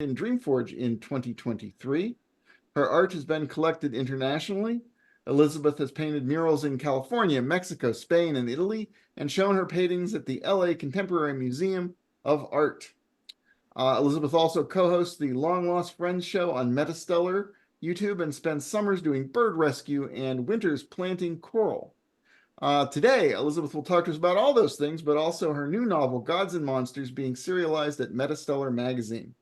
in Dreamforge in 2023. Her art has been collected internationally. Elizabeth has painted murals in California, Mexico, Spain, and Italy, and shown her paintings at the LA Contemporary Museum of Art. Elizabeth also co-hosts the Long Lost Friends show on Metastellar YouTube and spends summers doing bird rescue and winters planting coral. Today, Elizabeth will talk to us about all those things, but also her new novel, Gods and Monsters, being serialized at Metastellar Magazine.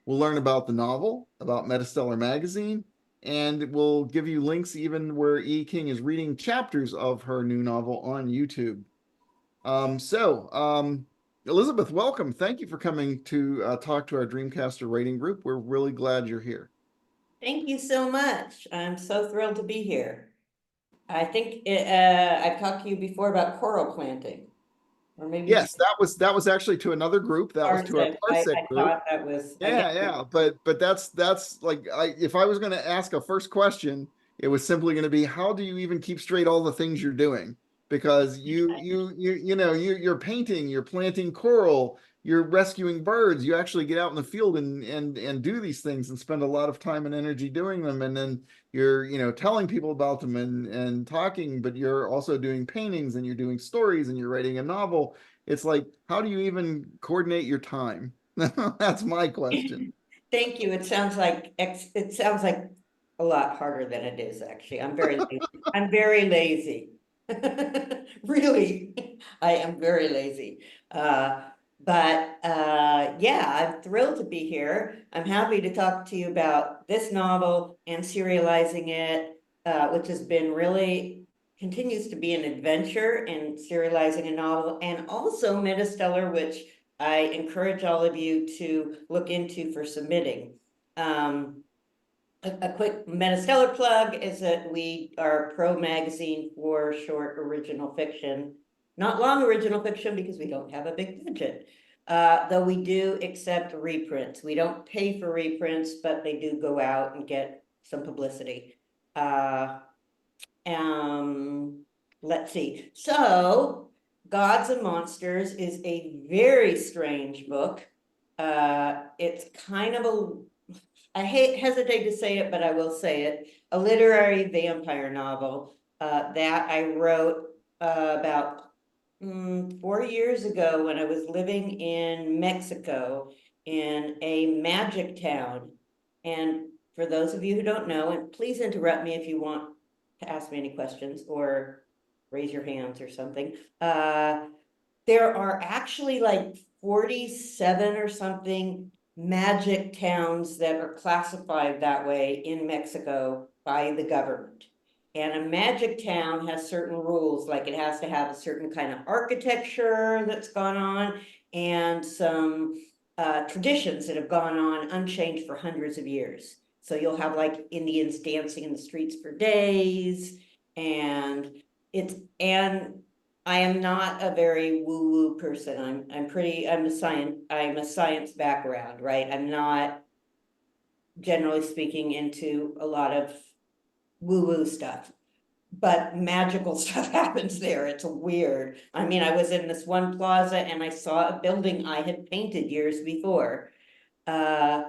We'll learn about the novel, about Metastellar Magazine, and we'll give you links even where E. King is reading chapters of her new novel on YouTube. Elizabeth, welcome. Thank you for coming to talk to our Dreamcaster rating group. We're really glad you're here. Thank you so much. I'm so thrilled to be here. I think I've talked to you before about coral planting, or maybe Yes, that was actually to another group. That was to our Parsec. Parsec I group. thought that was, I guess. Yeah, but that's like if I was going to ask a first question, it was simply going to be how do you even keep straight all the things you're doing? Because you're painting, you're planting coral, you're rescuing birds, you actually get out in the field and do these things and spend a lot of time and energy doing them, and then you're telling people about them and talking, but you're also doing paintings and you're doing stories and you're writing a novel. It's like, how do you even coordinate your time? That's my question. Thank you. It sounds like a lot harder than it is, actually. I'm very lazy. I'm very lazy. Really, I am very lazy. Yeah, I'm thrilled to be here. I'm happy to talk to you about this novel and serializing it, which has been really continues to be an adventure in serializing a novel, and also Metastellar, which I encourage all of you to look into for submitting. A quick Metastellar plug is that we are a pro magazine for short original fiction, not long original fiction because we don't have a big budget. Though we do accept reprints. We don't pay for reprints, but they do go out and get some publicity. Let's see. So, Gods and Monsters is a very strange book. It's kind of hesitate to say it, but I will say it, a literary vampire novel that I wrote about 4 years ago when I was living in Mexico in a magic town. And for those of you who don't know, and please interrupt me if you want to ask me any questions or raise your hands or something. There are actually like 47 or something magic towns that are classified that way in Mexico by the government. And a magic town has certain rules, like it has to have a certain kind of architecture that's gone on and some traditions that have gone on unchanged for hundreds of years. So you'll have like Indians dancing in the streets for days, and I am not a very woo-woo person. I'm a science background, right? I'm not, generally speaking, into a lot of woo-woo stuff. But magical stuff happens there. It's weird. I mean, I was in this one plaza and I saw a building I had painted years before. I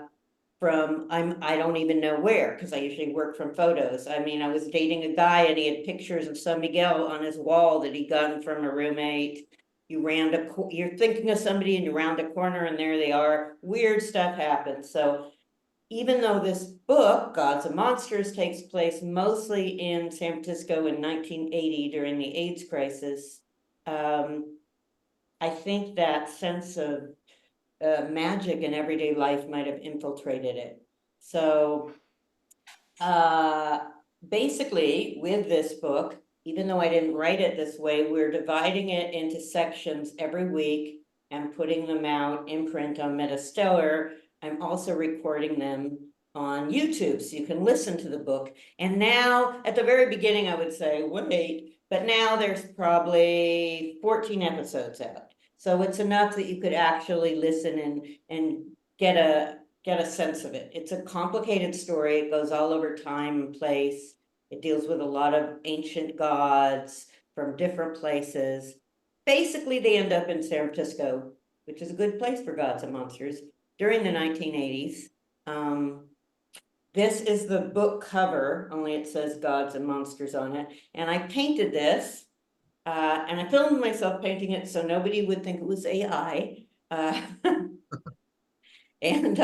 don't even know where, because I usually work from photos. I mean, I was dating a guy and he had pictures of San Miguel on his wall that he'd gotten from a roommate. You're thinking of somebody and you round a corner and there they are. Weird stuff happens. So even though this book, Gods and Monsters, takes place mostly in San Francisco in 1980 during the AIDS crisis, I think that sense of magic in everyday life might have infiltrated it. So basically, with this book, even though I didn't write it this way, we're dividing it into sections every week and putting them out in print on Metastellar. I'm also recording them on YouTube so you can listen to the book. And now, at the very beginning, I would say, wait, but now there's probably 14 episodes out. So it's enough that you could actually listen and get a sense of it. It's a complicated story. It goes all over time and place. It deals with a lot of ancient gods from different places. Basically, they end up in San Francisco, which is a good place for Gods and Monsters. during the 1980s. This is the book cover, only it says Gods and Monsters on it. And I painted this, and I filmed myself painting it so nobody would think it was AI. And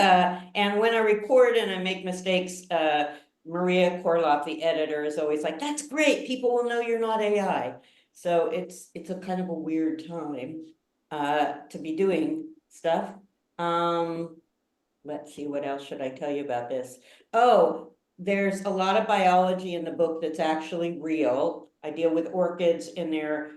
when I record and I make mistakes, Maria Korloff, the editor, is always like, "That's great. People will know you're not AI." So it's a kind of a weird time to be doing stuff. Let's see, what else should I tell you about this? Oh, there's a lot of biology in the book that's actually real. I deal with orchids in their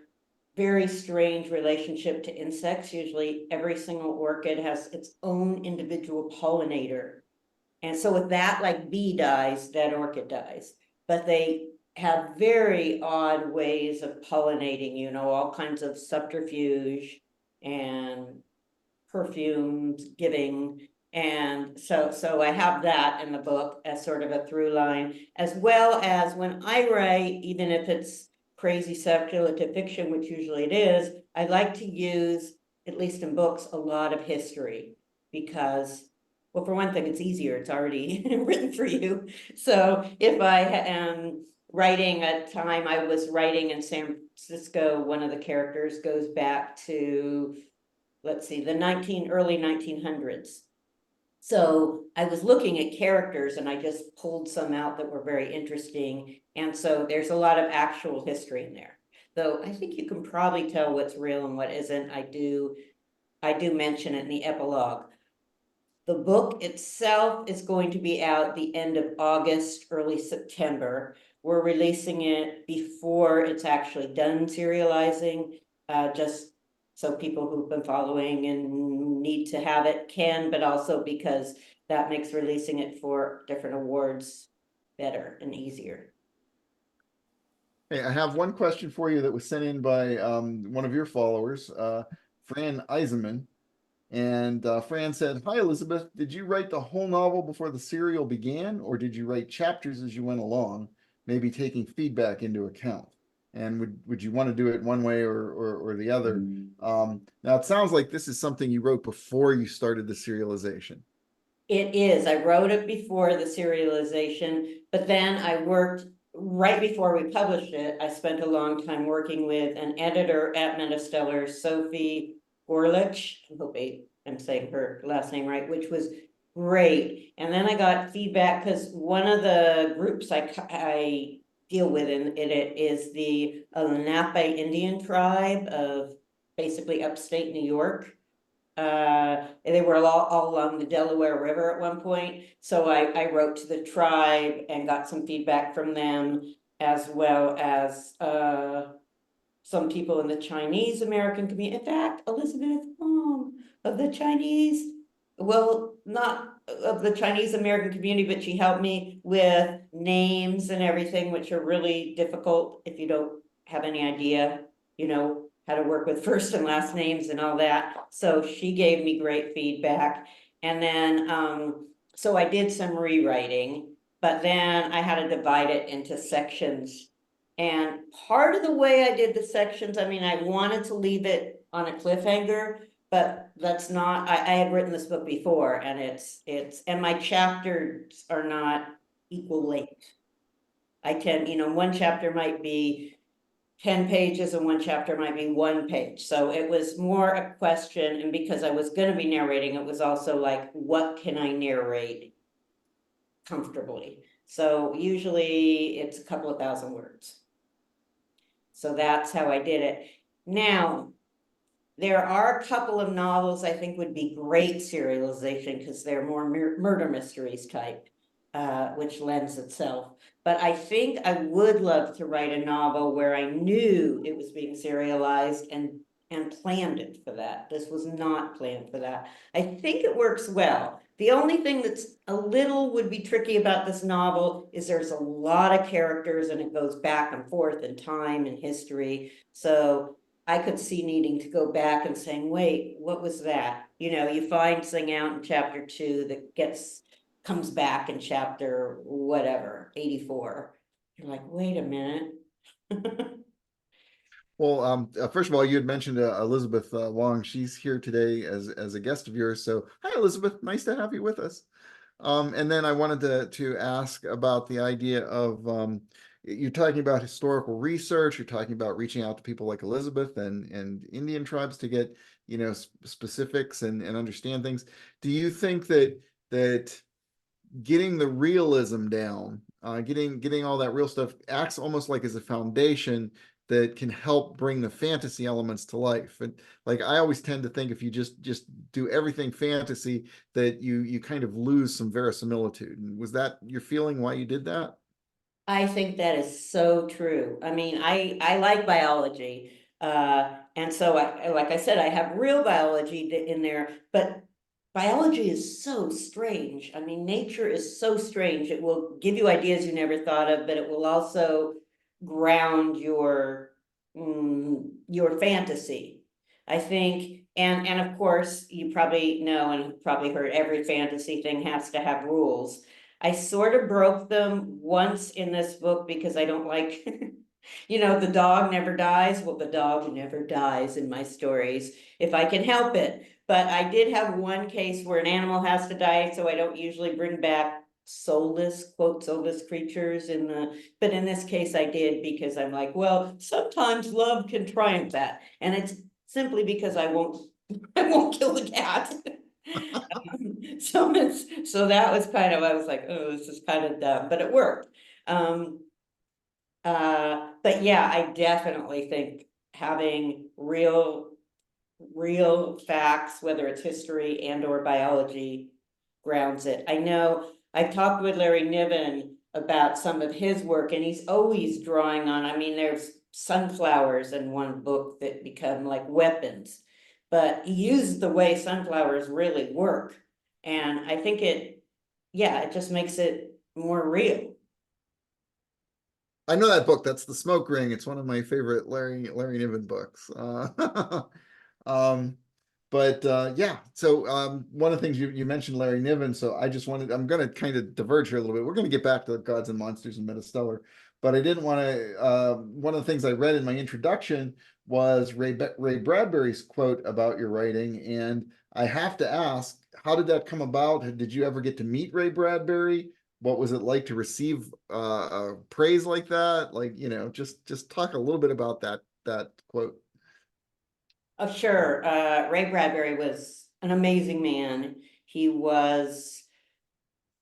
very strange relationship to insects. Usually every single orchid has its own individual pollinator. And so with that, like bee dies, that orchid dies. But they have very odd ways of pollinating, you know, all kinds of subterfuge and perfumes giving. And so I have that in the book as sort of a through line, as well as when I write, even if it's crazy speculative fiction, which usually it is, I like to use, at least in books, a lot of history because, well, for one thing, it's easier. It's already written for you. So if I am writing a time I was writing in San Francisco, one of the characters goes back to, let's see, the early 1900s. So I was looking at characters and I just pulled some out that were very interesting. And so there's a lot of actual history in there. Though I think you can probably tell what's real and what isn't. I do mention it in the epilogue. The book itself is going to be out the end of August, early September. We're releasing it before it's actually done serializing, just so people who've been following and need to have it can, but also because that makes releasing it for different awards better and easier. Hey, I have one question for you that was sent in by one of your followers, Fran Eisenman. And Fran said, "Hi, Elizabeth. Did you write the whole novel before the serial began, or did you write chapters as you went along, maybe taking feedback into account? And would you want to do it one way or the other?" Now, it sounds like this is something you wrote before you started the serialization. It is. I wrote it before the serialization, but then I worked right before we published it. I spent a long time working with an editor at Metastellar, Sophie Gorlich. I hope I'm saying her last name right, which was great. And then I got feedback because one of the groups I deal with in it is the Lenape Indian tribe of basically upstate New York. They were all along the Delaware River at one point. So I wrote to the tribe and got some feedback from them, as well as some people in the Chinese American community. In fact, Elizabeth of the Chinese, well, not of the Chinese American community, but she helped me with names and everything, which are really difficult if you don't have any idea, you know, how to work with first and last names and all that. So she gave me great feedback. And then, so I did some rewriting, but then I had to divide it into sections. And part of the way I did the sections, I mean, I wanted to leave it on a cliffhanger, but that's not, I had written this book before and and my chapters are not equal length. I can, you know, one chapter might be 10 pages and one chapter might be 1 page. So it was more a question. And because I was going to be narrating, it was also like, what can I narrate comfortably? So usually it's a couple of thousand words. So that's how I did it. Now, there are a couple of novels I think would be great serialization because they're more murder mysteries type, which lends itself. But I think I would love to write a novel where I knew it was being serialized and planned it for that. This was not planned for that. I think it works well. The only thing that's a little would be tricky about this novel is there's a lot of characters and it goes back and forth in time and history. So I could see needing to go back and saying, wait, what was that? You know, you find something out in chapter 2 that comes back in chapter whatever, 84. You're like, wait a minute. Well, first of all, you had mentioned Elizabeth Long. She's here today as a guest of yours. So, hi, Elizabeth. Nice to have you with us. And then I wanted to ask about the idea of you're talking about historical research. You're talking about reaching out to people like Elizabeth and Indian tribes to get specifics and understand things. Do you think that getting the realism down, getting all that real stuff acts almost like as a foundation that can help bring the fantasy elements to life. And like I always tend to think if you just do everything fantasy, that you kind of lose some verisimilitude. And was that your feeling why you did that? I think that is so true. I mean, I like biology. And so like I said, I have real biology in there, but biology is so strange. I mean, nature is so strange. It will give you ideas you never thought of, but it will also ground your fantasy. I think, and of course, you probably know and probably heard every fantasy thing has to have rules. I sort of broke them once in this book because I don't like, the dog never dies. Well, the dog never dies in my stories if I can help it. But I did have one case where an animal has to die, so I don't usually bring back soulless, quote, soulless creatures but in this case I did because I'm like, well, sometimes love can triumph that. And it's simply because I won't I won't kill the cat. So that was kind of, I was like, oh, this is kind of dumb, but it worked. Um, but yeah, I definitely think having real facts, whether it's history and or biology, grounds it. I know I talked with Larry Niven about some of his work, and he's always drawing on, I mean, there's sunflowers in one book that become like weapons, but he uses the way sunflowers really work. And I think yeah, it just makes it more real. I know that book. That's The Smoke Ring. It's one of my favorite Larry Niven books. Um, but yeah, so one of the things you mentioned Larry Niven, so I'm going to kind of diverge here a little bit. We're going to get back to Gods and Monsters and Metastellar, but I didn't want to. One of the things I read in my introduction was Ray Bradbury's quote about your writing, and I have to ask, how did that come about? Did you ever get to meet Ray Bradbury? What was it like to receive praise like that? Like, just talk a little bit about that quote. Oh, sure. Ray Bradbury was an amazing man. He was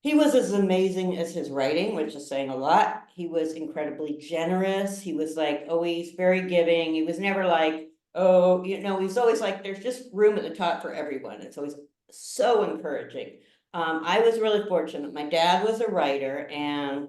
as amazing as his writing, which is saying a lot. He was incredibly generous. He was like always very giving. He was never like, oh, he's always like, there's just room at the top for everyone. It's always so encouraging. I was really fortunate. My dad was a writer, and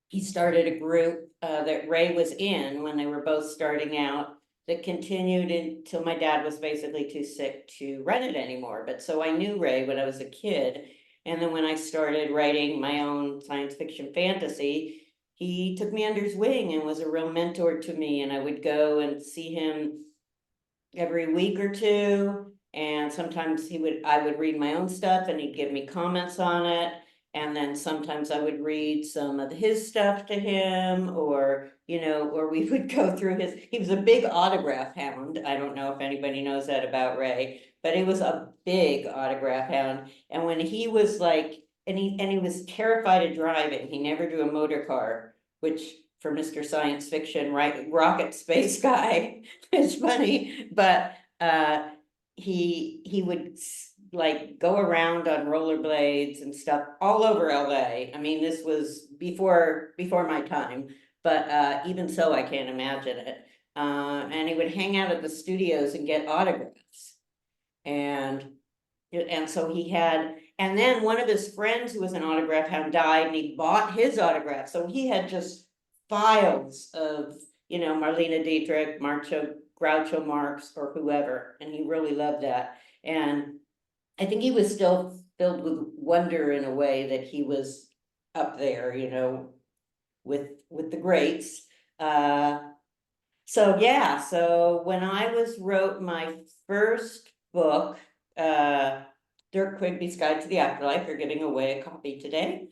he started a group that Ray was in when they were both starting out, that continued until my dad was basically too sick to run it anymore. But so I knew Ray when I was a kid. And then when I started writing my own science fiction fantasy, he took me under his wing and was a real mentor to me. And I would go and see him every week or two. And sometimes I would read my own stuff and he'd give me comments on it. And then sometimes I would read some of his stuff to him, or we would go through he was a big autograph hound. I don't know if anybody knows that about Ray, but he was a big autograph hound. And when he was like, and he was terrified of driving. He never drew a motor car, which for Mr. Science Fiction, right, rocket space guy, it's funny, but he would like go around on rollerblades and stuff all over LA. I mean, this was before my time, but even so, I can't imagine it. And he would hang out at the studios and get autographs. And so and then one of his friends who was an autograph hound died, and he bought his autograph. So he had just files of, Marlene Dietrich, Groucho Marx, or whoever, and he really loved that. And I think he was still filled with wonder in a way that he was up there, with the greats. Uh, so yeah, so when I wrote my first book, uh, Dirk Quigley's Guide to the Afterlife, you're giving away a copy today.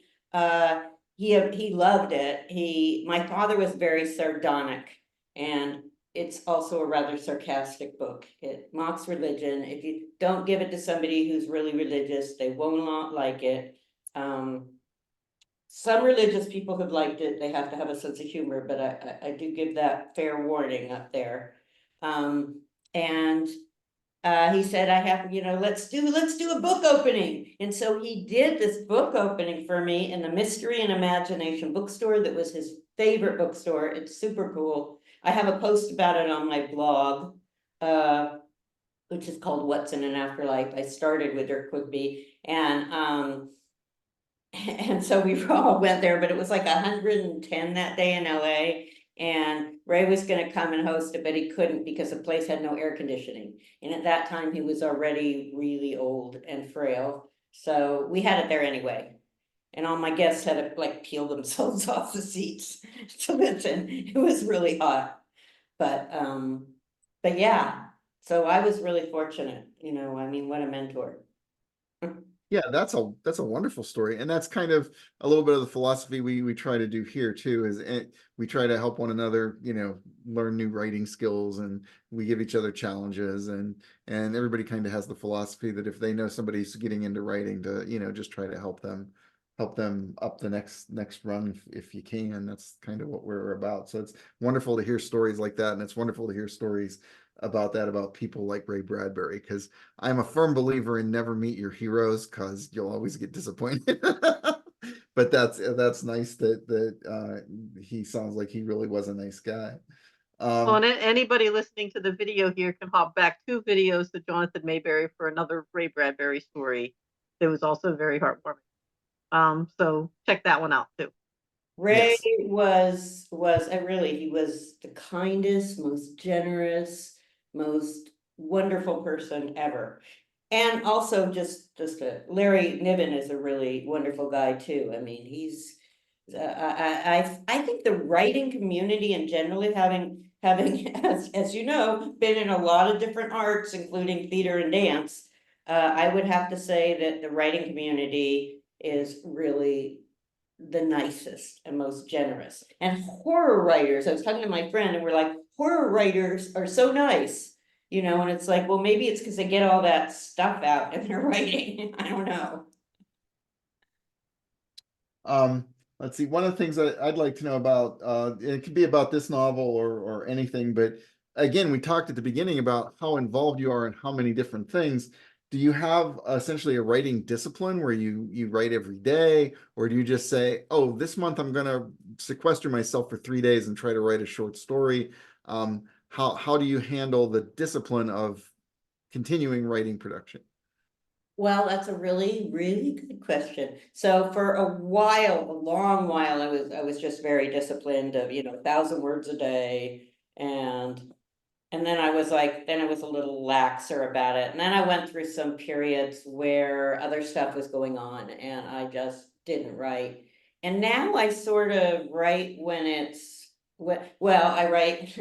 He loved it. My father was very sardonic, and it's also a rather sarcastic book. It mocks religion. If you don't give it to somebody who's really religious, they will not like it. Some religious people have liked it. They have to have a sense of humor, but I do give that fair warning up there. And he said, I have, let's do a book opening. And so he did this book opening for me in the Mystery and Imagination bookstore that was his favorite bookstore. It's super cool. I have a post about it on my blog, which is called What's in an Afterlife. I started with Dirk Quigley, and so we all went there, but it was like 110 that day in LA. And Ray was going to come and host it, but he couldn't because the place had no air conditioning. And at that time, he was already really old and frail. So we had it there anyway. And all my guests had to like peel themselves off the seats to listen. It was really hot. But yeah, so I was really fortunate, I mean, what a mentor. Yeah, that's a wonderful story, and that's kind of a little bit of the philosophy we try to do here too. We try to help one another, learn new writing skills, and we give each other challenges, and everybody kind of has the philosophy that if they know somebody's getting into writing, to just try to help them up the next rung if you can. That's kind of what we're about. So it's wonderful to hear stories like that, and it's wonderful to hear stories about people like Ray Bradbury, because I'm a firm believer in never meet your heroes because you'll always get disappointed. But that's nice that he sounds like he really was a nice guy. Well, and anybody listening to the video here can hop back 2 videos to Jonathan Mayberry for another Ray Bradbury story that was also very heartwarming. So check that one out too. Ray Yes. was he was the kindest, most generous, most wonderful person ever. And also Larry Niven is a really wonderful guy too. I mean, he's I think the writing community and generally having as you know been in a lot of different arts, including theater and dance, I would have to say that the writing community is really the nicest and most generous. And horror writers, I was talking to my friend and we're like, horror writers are so nice, and it's like, well, maybe it's because they get all that stuff out in their writing. I don't know. Let's see. One of the things that I'd like to know about, it could be about this novel or anything, but again, we talked at the beginning about how involved you are in how many different things. Do you have essentially a writing discipline where you write every day, or do you just say, oh, this month I'm going to sequester myself for 3 days and try to write a short story? How do you handle the discipline of continuing writing production? Well, that's a really, really good question. So for a long while, I was just very disciplined of, 1,000 words a day. And then I was a little laxer about it. And then I went through some periods where other stuff was going on and I just didn't write. And now I sort of write I write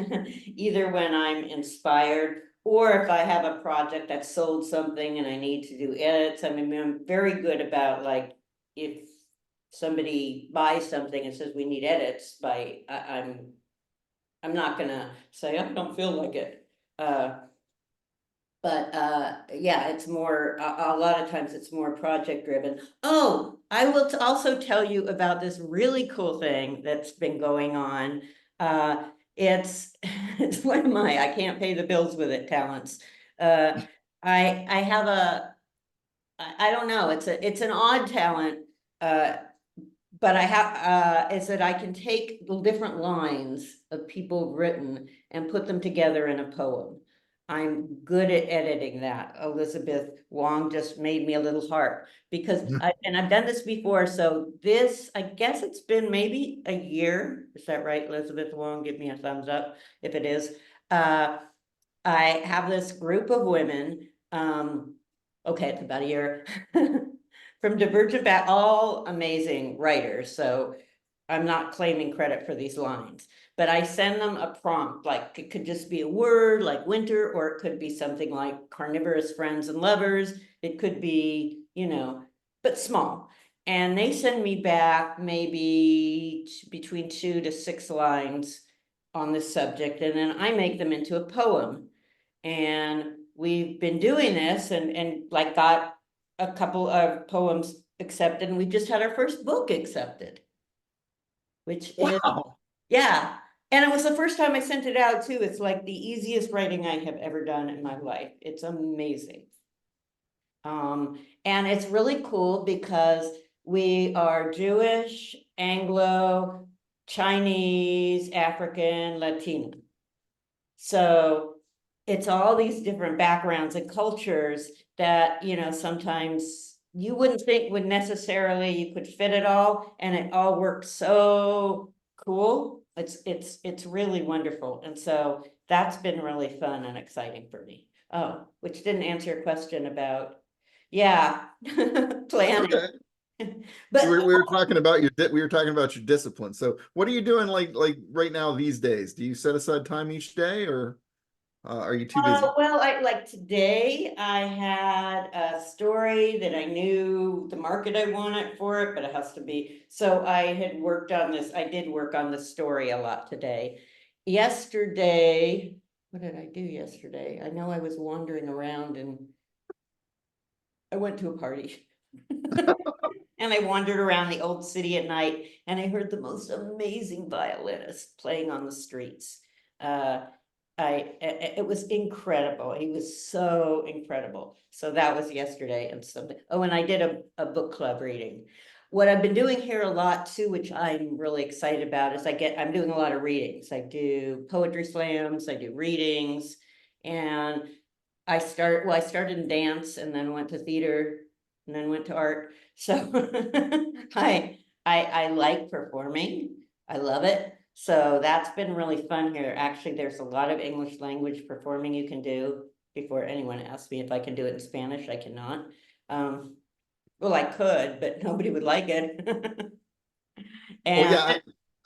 either when I'm inspired or if I have a project that sold something and I need to do edits. I mean, I'm very good about like if somebody buys something and says we need edits I'm not gonna say I don't feel like it. But yeah, it's more a lot of times it's more project driven. Oh, I will also tell you about this really cool thing that's been going on. It's it's one of my I can't pay the bills with it talents. Uh, I have I don't know, it's an odd talent. Uh, but I have is that I can take the different lines of people written and put them together in a poem. I'm good at editing that. Elizabeth Wong just made me a little heart because I've done this before. So this, I guess it's been maybe a year. Is that right, Elizabeth Wong? Give me a thumbs up if it is. I have this group of women. Okay, it's about a year. From Divergent Back, all amazing writers. So I'm not claiming credit for these lines, but I send them a prompt, like it could just be a word like winter, or it could be something like carnivorous friends and lovers. It could be, but small. And they send me back maybe between 2 to 6 lines. on this subject, and then I make them into a poem. And we've been doing this and like got a couple of poems accepted, and we just had our first book accepted, which is, Wow. yeah. And it was the first time I sent it out too. It's like the easiest writing I have ever done in my life. It's amazing. And it's really cool because we are Jewish, Anglo, Chinese, African, Latino. So it's all these different backgrounds and cultures that, you know, sometimes you wouldn't think would necessarily, you could fit it all, and it all works so cool. It's really wonderful. And so that's been really fun and exciting for me. Oh, which didn't answer your question about, yeah, planning. Okay. But We were talking about we were talking about your discipline. So what are you doing like right now these days? Do you set aside time each day, or are you too busy? well, I like today I had a story that I knew the market I wanted for it, but it has to be. So I had worked on this. I did work on the story a lot today. Yesterday, what did I do yesterday? I know I was wandering around and I went to a party. And I wandered around the old city at night and I heard the most amazing violinist playing on the streets. Uh, it was incredible. He was so incredible. So that was yesterday and something. Oh, and I did a book club reading. What I've been doing here a lot too, which I'm really excited about, is I'm doing a lot of readings. I do poetry slams, I do readings, and I started in dance and then went to theater and then went to art. So I like performing. I love it. So that's been really fun here. Actually, there's a lot of English language performing you can do. Before anyone asks me if I can do it in Spanish, I cannot. Well, I could, but nobody would like it. Well, And yeah,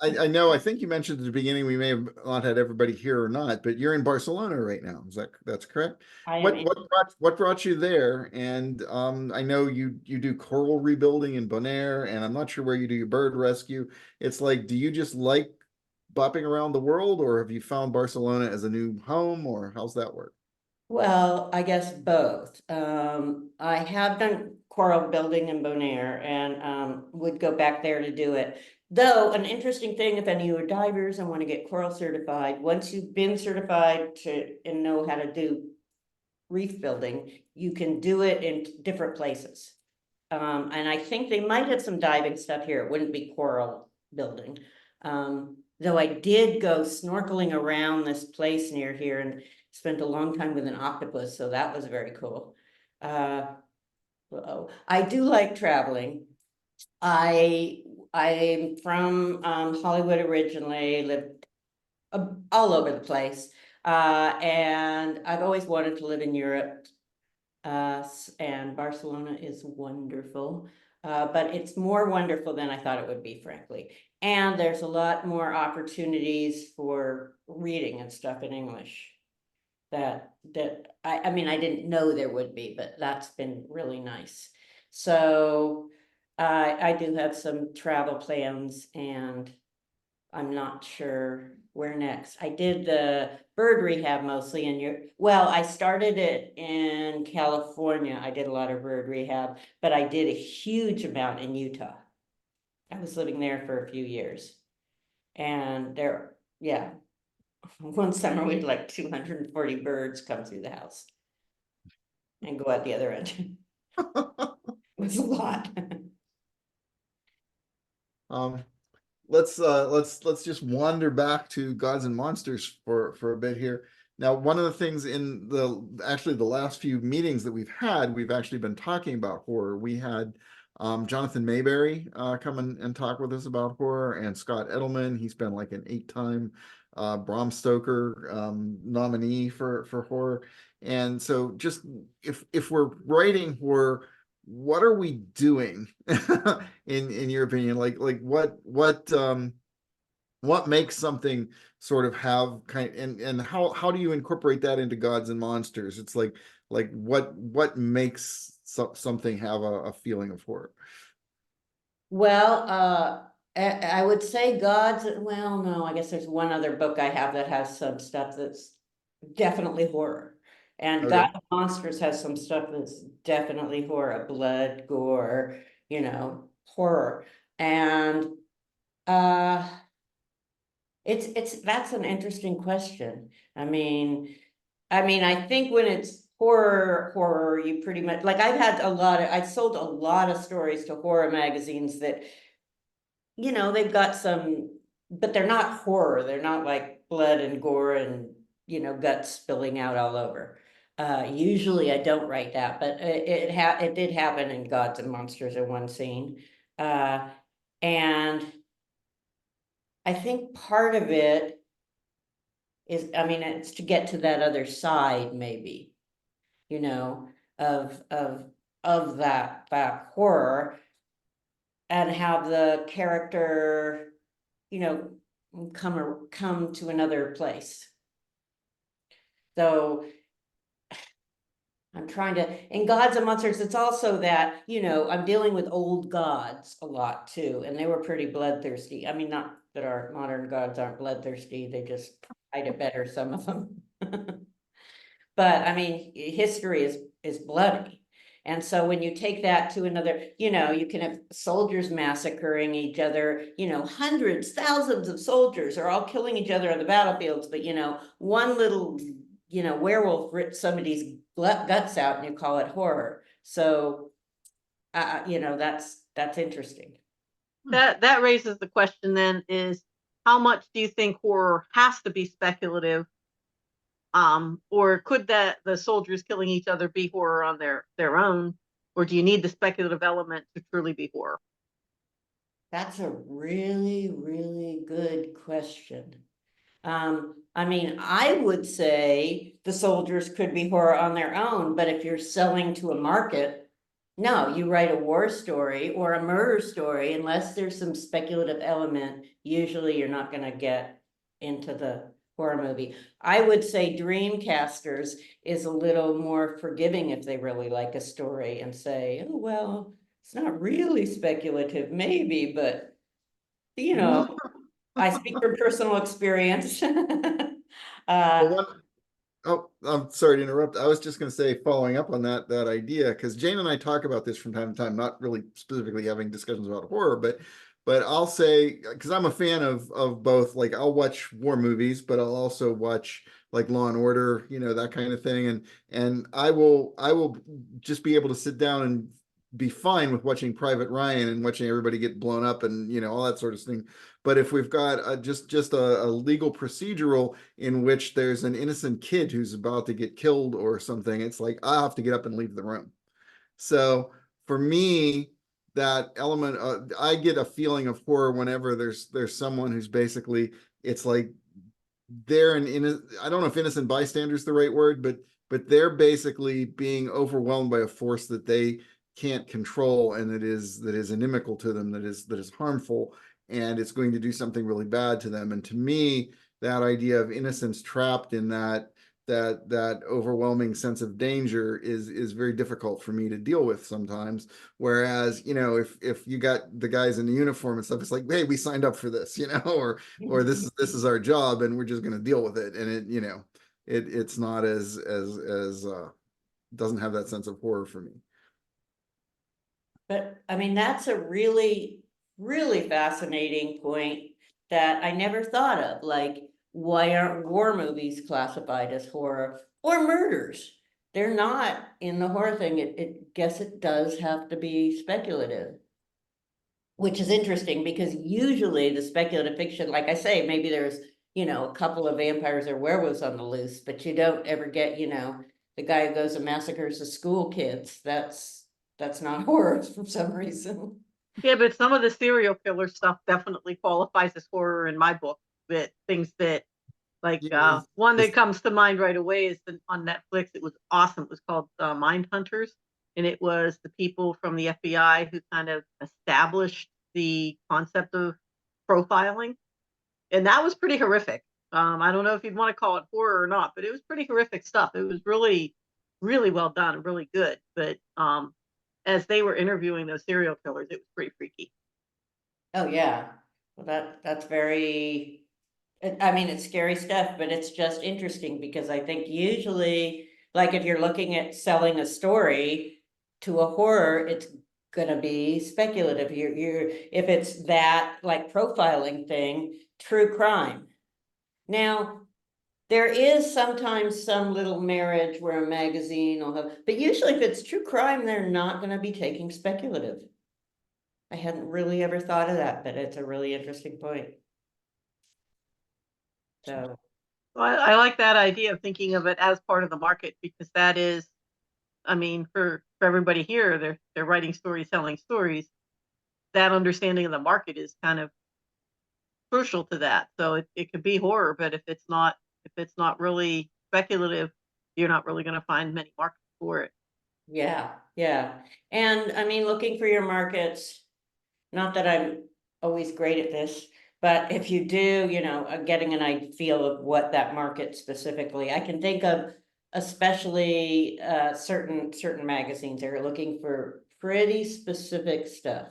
I know. I think you mentioned at the beginning we may have not had everybody here or not, but you're in Barcelona right now. Is that's correct? I am What brought you there? And I know you do coral rebuilding in Bonaire, and I'm not sure where you do your bird rescue. It's like, do you just like bopping around the world, or have you found Barcelona as a new home, or how's that work? Well, I guess both. I have done coral building in Bonaire and would go back there to do it. Though an interesting thing, if any of you are divers and want to get coral certified, once you've been certified to and know how to do reef building, you can do it in different places. And I think they might have some diving stuff here. It wouldn't be coral building. Though I did go snorkeling around this place near here and spent a long time with an octopus, so that was very cool. I do like traveling. I'm from Hollywood originally, lived all over the place. And I've always wanted to live in Europe. And Barcelona is wonderful. But it's more wonderful than I thought it would be, frankly. And there's a lot more opportunities for reading and stuff in English that I mean, I didn't know there would be, but that's been really nice. So I do have some travel plans and I'm not sure where next. I did the bird rehab mostly in well, I started it in California. I did a lot of bird rehab, but I did a huge amount in Utah. I was living there for a few years. And yeah, one summer we had like 240 birds come through the house and go out the other end. It was a lot. Um, let's just wander back to Gods and Monsters for a bit here. Now, one of the things in the last few meetings that we've actually been talking about horror. We had Jonathan Mayberry come and talk with us about horror, and Scott Edelman. He's been like an 8-time Bram Stoker nominee for horror. And so, just if we're writing horror, what are we doing in your opinion? Like what makes something sort of have and how do you incorporate that into Gods and Monsters? It's like what makes something have a feeling of horror? Well, I would say God's, well, no, I guess there's one other book I have that has some stuff that's definitely horror. And Okay. God of Monsters has some stuff that's definitely horror, blood, gore, horror. And that's an interesting question. I think when it's horror, you pretty much, like, I've sold a lot of stories to horror magazines that, they've got some, but they're not horror. They're not like blood and gore and, guts spilling out all over. Usually I don't write that, but it did happen in Gods and Monsters in one scene. And I think part of it is, it's to get to that other side, maybe, you know, of that horror, and have the character, you know, come to another place. So I'm trying to, in Gods and Monsters, it's also that, I'm dealing with old gods a lot too, and they were pretty bloodthirsty. Not that our modern gods aren't bloodthirsty, they just hide it better, some of them. But history is bloody. And so when you take that to another, you can have soldiers massacring each other, hundreds, thousands of soldiers are all killing each other on the battlefields, but one little, werewolf ripped somebody's guts out and you call it horror. So, that's interesting. That raises the question then, is how much do you think horror has to be speculative? Or could the soldiers killing each other be horror on their own? Or do you need the speculative element to truly be horror? That's a really, really good question. I would say the soldiers could be horror on their own, but if you're selling to a market, no, you write a war story or a murder story, unless there's some speculative element, usually you're not gonna get into the horror movie. I would say Dreamcasters is a little more forgiving if they really like a story and say, oh, well, it's not really speculative, maybe, but I speak from personal experience. Well, oh, I'm sorry to interrupt. I was just going to say, following up on that idea, because Jane and I talk about this from time to time, not really specifically having discussions about horror, but I'll say, because I'm a fan of both, like I'll watch war movies, but I'll also watch like Law and Order, that kind of thing, and I will just be able to sit down and be fine with watching Private Ryan and watching everybody get blown up and all that sort of thing. But if we've got just a legal procedural in which there's an innocent kid who's about to get killed or something, it's like I have to get up and leave the room. So for me, that element, I get a feeling of horror whenever there's someone who's basically, it's like they're I don't know if innocent bystander is the right word, but they're basically being overwhelmed by a force that they can't control, and that is inimical to them, that is harmful, and it's going to do something really bad to them. And to me, that idea of innocence trapped in that overwhelming sense of danger is very difficult for me to deal with sometimes. Whereas, if you got the guys in the uniform and stuff, it's like, hey, we signed up for this, or this is our job and we're just going to deal with it. And it's not as doesn't have that sense of horror for me. But that's a really, really fascinating point that I never thought of. Like, why aren't war movies classified as horror, or murders? They're not in the horror thing. Guess it does have to be speculative, which is interesting because usually the speculative fiction, like I say, maybe there's, a couple of vampires or werewolves on the loose, but you don't ever get, the guy who goes and massacres the school kids. That's not horror for some reason. Yeah, but some of the serial killer stuff definitely qualifies as horror in my book. That things that, like, one that comes to mind right away is on Netflix. It was awesome. It was called Mind Hunters, and it was the people from the FBI who kind of established the concept of profiling, and that was pretty horrific. I don't know if you'd want to call it horror or not, but it was pretty horrific stuff. It was really, really well done and really good. But as they were interviewing those serial killers, it was pretty freaky. Oh yeah. that's very, I mean, it's scary stuff, but it's just interesting because I think usually, like if you're looking at selling a story to a horror, it's gonna be speculative. If it's that like profiling thing, true crime. Now, there is sometimes some little marriage where a magazine will have, but usually if it's true crime, they're not gonna be taking speculative. I hadn't really ever thought of that, but it's a really interesting point. So, I like that idea of thinking of it as part of the market, because that is, I mean, for everybody here, they're writing stories, telling stories. That understanding of the market is kind of crucial to that. So it could be horror, but if it's not really speculative, you're not really going to find many markets for it. yeah, yeah. And I mean, looking for your markets, not that I'm always great at this, but if you do, getting an idea feel of what that market specifically, I can think of especially certain magazines that are looking for pretty specific stuff.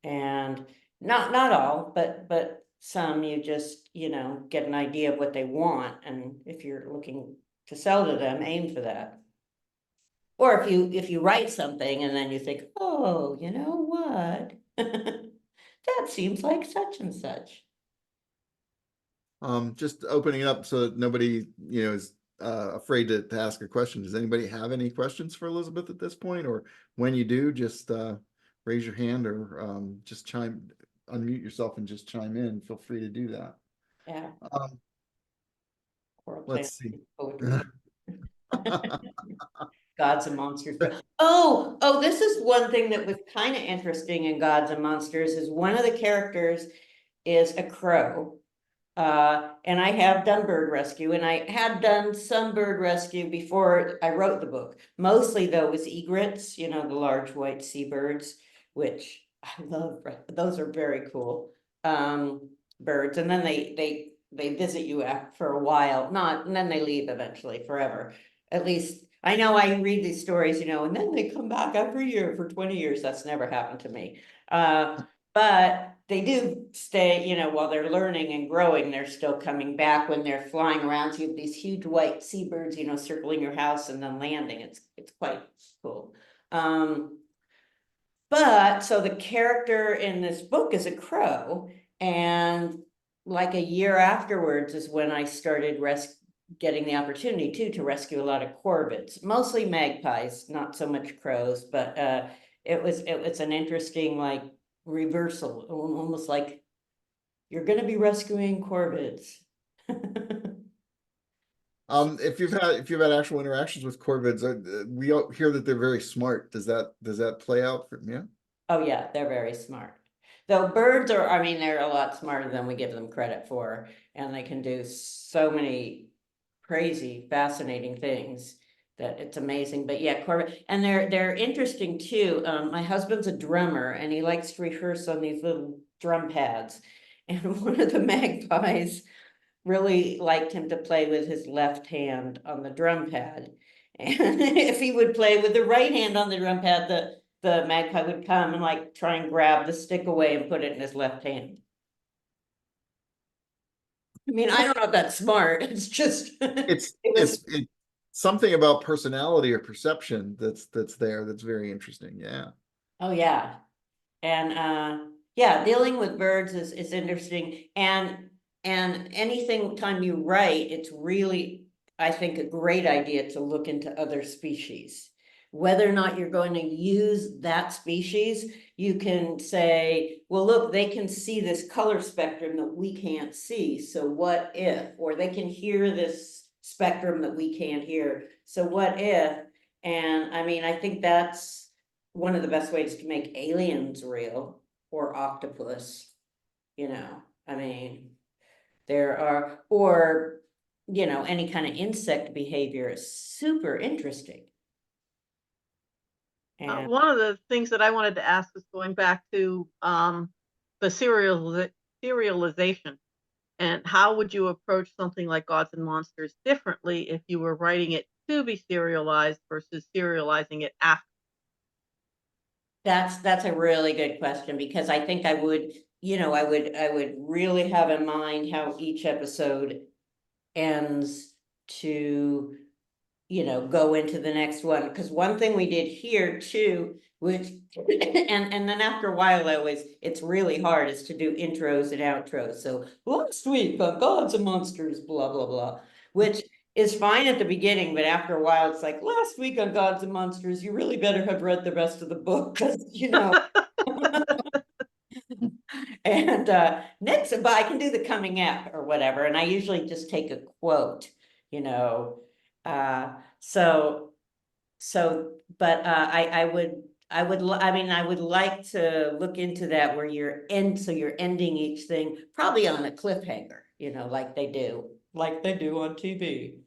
And not all, but some you just, get an idea of what they want. And if you're looking to sell to them, aim for that. Or if you write something and then you think, oh, you know what? That seems like such and such. Just opening it up so that nobody, is afraid to ask a question. Does anybody have any questions for Elizabeth at this point? Or when you do, just raise your hand or just unmute yourself and just chime in. Feel free to do that. Yeah. Um, Or let's see. poetry. Gods and Monsters. Oh, this is one thing that was kind of interesting in Gods and Monsters is one of the characters is a crow. And I have done bird rescue, and I had done some bird rescue before I wrote the book. Mostly though was egrets, the large white seabirds, which I love. Those are very cool birds. And then they visit you for a while, and then they leave eventually forever. At least I know I read these stories, and then they come back every year for 20 years. That's never happened to me. But they do stay, while they're learning and growing, they're still coming back when they're flying around. So you have these huge white seabirds, circling your house and then landing. It's quite cool. But so the character in this book is a crow, and like a year afterwards is when I started getting the opportunity to rescue a lot of corvids, mostly magpies, not so much crows, but it's an interesting like reversal, almost like you're going to be rescuing corvids. If you've had actual interactions with corvids, we all hear that they're very smart. Does that play out for yeah? Oh yeah, they're very smart. Though birds are, I mean, they're a lot smarter than we give them credit for, and they can do so many crazy, fascinating things that it's amazing. But yeah, corvid, and they're interesting too. My husband's a drummer, and he likes to rehearse on these little drum pads. And one of the magpies really liked him to play with his left hand on the drum pad. And if he would play with the right hand on the drum pad, the magpie would come and like try and grab the stick away and put it in his left hand. I mean, I don't know if that's smart. It's just It's it was it's something about personality or perception that's there that's very interesting. Yeah. oh yeah. And yeah, dealing with birds is interesting. And anything time you write, it's really, I think, a great idea to look into other species. Whether or not you're going to use that species, you can say, well, look, they can see this color spectrum that we can't see. So what if? Or they can hear this spectrum that we can't hear. So what if? And I mean, I think that's one of the best ways to make aliens real, or octopus, I mean, there are, or, any kind of insect behavior is super interesting. And One of the things that I wanted to ask is going back to the serialization, and how would you approach something like Gods and Monsters differently if you were writing it to be serialized versus serializing it after? That's a really good question, because I think I would, I would really have in mind how each episode ends to, go into the next one. Because one thing we did here too, which, and then after a while, it's really hard, is to do intros and outros. So last week on Gods and Monsters, blah, blah, blah, which is fine at the beginning, but after a while, it's like, last week on Gods and Monsters, you really better have read the rest of the book, because, and next, but I can do the coming up or whatever, and I usually just take a quote, you know. So, but I would like to look into that, where so you're ending each thing probably on a cliffhanger, like they do on TV,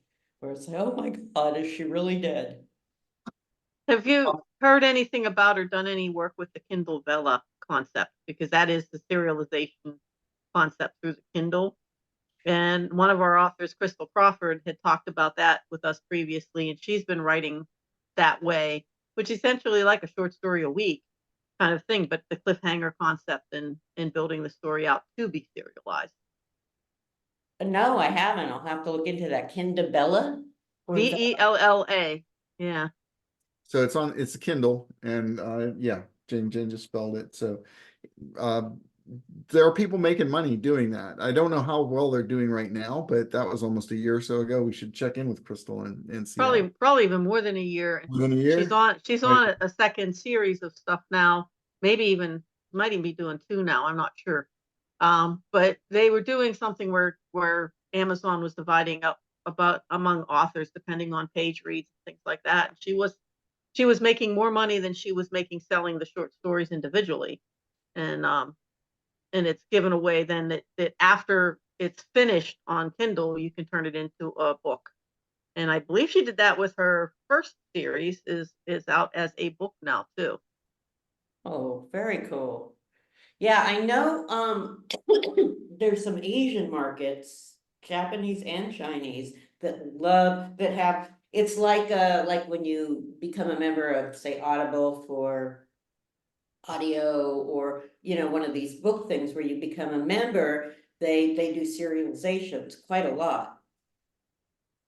where it's like, oh my God, is she really dead? Have you heard anything about or done any work with the Kindle Vella concept? Because that is the serialization concept through the Kindle. And one of our authors, Crystal Crawford, had talked about that with us previously, and she's been writing that way, which is essentially like a short story a week kind of thing, but the cliffhanger concept and building the story out to be serialized. No, I haven't. I'll have to look into that. Kindabella? Vella. Yeah. So it's a Kindle, and yeah, Jane just spelled it. So uh, there are people making money doing that. I don't know how well they're doing right now, but that was almost a year or so ago. We should check in with Crystal and see Probably even more than a year. more than a year. She's Right. on a second series of stuff now. Maybe even might even be doing two now. I'm not sure. But they were doing something where Amazon was dividing up about among authors depending on page reads and things like that. She was making more money than she was making selling the short stories individually. And it's given away then that after it's finished on Kindle, you can turn it into a book. And I believe she did that with her first series, is out as a book now too. Oh, very cool. Yeah, I know, there's some Asian markets, Japanese and Chinese, that have, it's like when you become a member of, say, Audible for audio, or, one of these book things where you become a member, they do serializations quite a lot.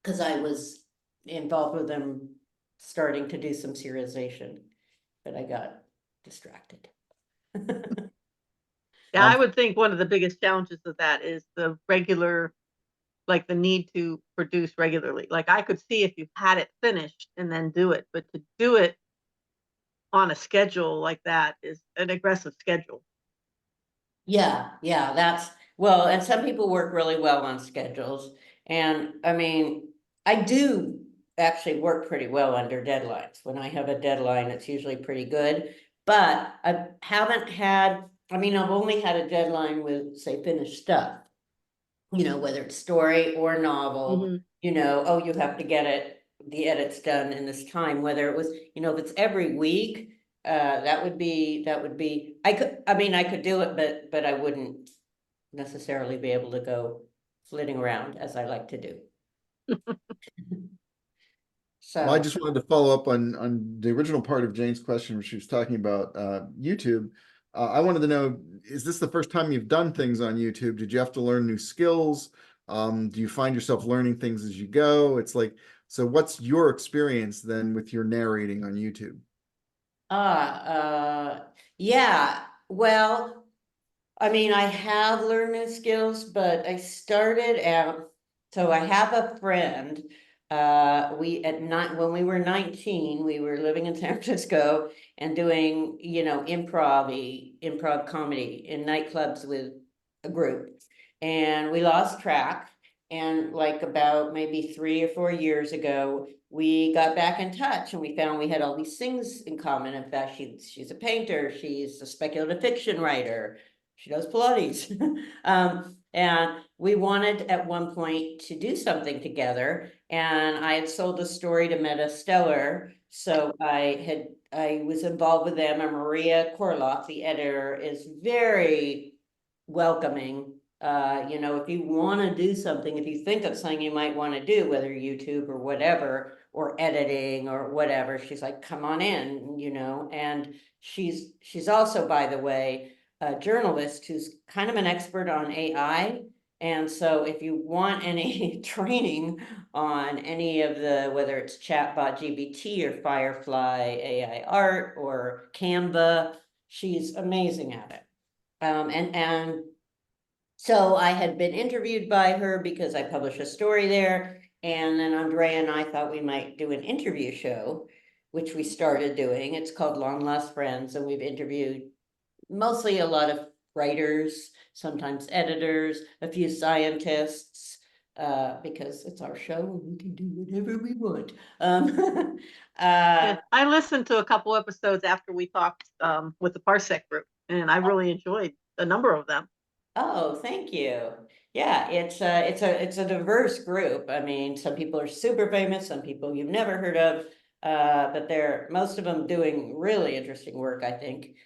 Because I was involved with them starting to do some serialization, but I got distracted. Yeah, I would think one of the biggest challenges of that is the regular, like the need to produce regularly. Like I could see if you had it finished and then do it, but to do it on a schedule like that is an aggressive schedule. Yeah, well, and some people work really well on schedules. And I mean, I do actually work pretty well under deadlines. When I have a deadline, it's usually pretty good. But I haven't had, I've only had a deadline with, say, finished stuff. Whether it's story or novel, Mm-hmm. oh, you have to get the edits done in this time, whether it was, if it's every week, that would be, I could do it, but I wouldn't necessarily be able to go flitting around as I like to do. Well, I So, just wanted to follow up on the original part of Jane's question, where she was talking about YouTube. I wanted to know, is this the first time you've done things on YouTube? Did you have to learn new skills? Do you find yourself learning things as you go? It's like, so what's your experience then with your narrating on YouTube? yeah, well, I have learned new skills, but I started out, so I have a friend. When we were 19, we were living in San Francisco and doing, improv comedy in nightclubs with a group. And we lost track. And like about maybe 3 or 4 years ago, we got back in touch and we found we had all these things in common. In fact, she's a painter, she's a speculative fiction writer, she does Pilates. And we wanted at one point to do something together. And I had sold a story to Meta Stellar. So I was involved with them. And Maria Korloff, the editor, is very welcoming. If you want to do something, if you think of something you might want to do, whether YouTube or whatever, or editing or whatever, she's like, come on in, and she's also, by the way, a journalist who's kind of an expert on AI. And so if you want any training on any of the, whether it's chatbot GBT or Firefly AI art or Canva, she's amazing at it. And so I had been interviewed by her because I published a story there. And then Andrea and I thought we might do an interview show, which we started doing. It's called Long Lost Friends, and we've interviewed mostly a lot of writers, sometimes editors, a few scientists, because it's our show and we can do whatever we want. Yeah, I listened to a couple episodes after we talked with the Parsec group, and I really enjoyed a number of them. Oh, thank you. Yeah, it's a diverse group. I mean, some people are super famous, some people you've never heard of, but they're most of them doing really interesting work, I think.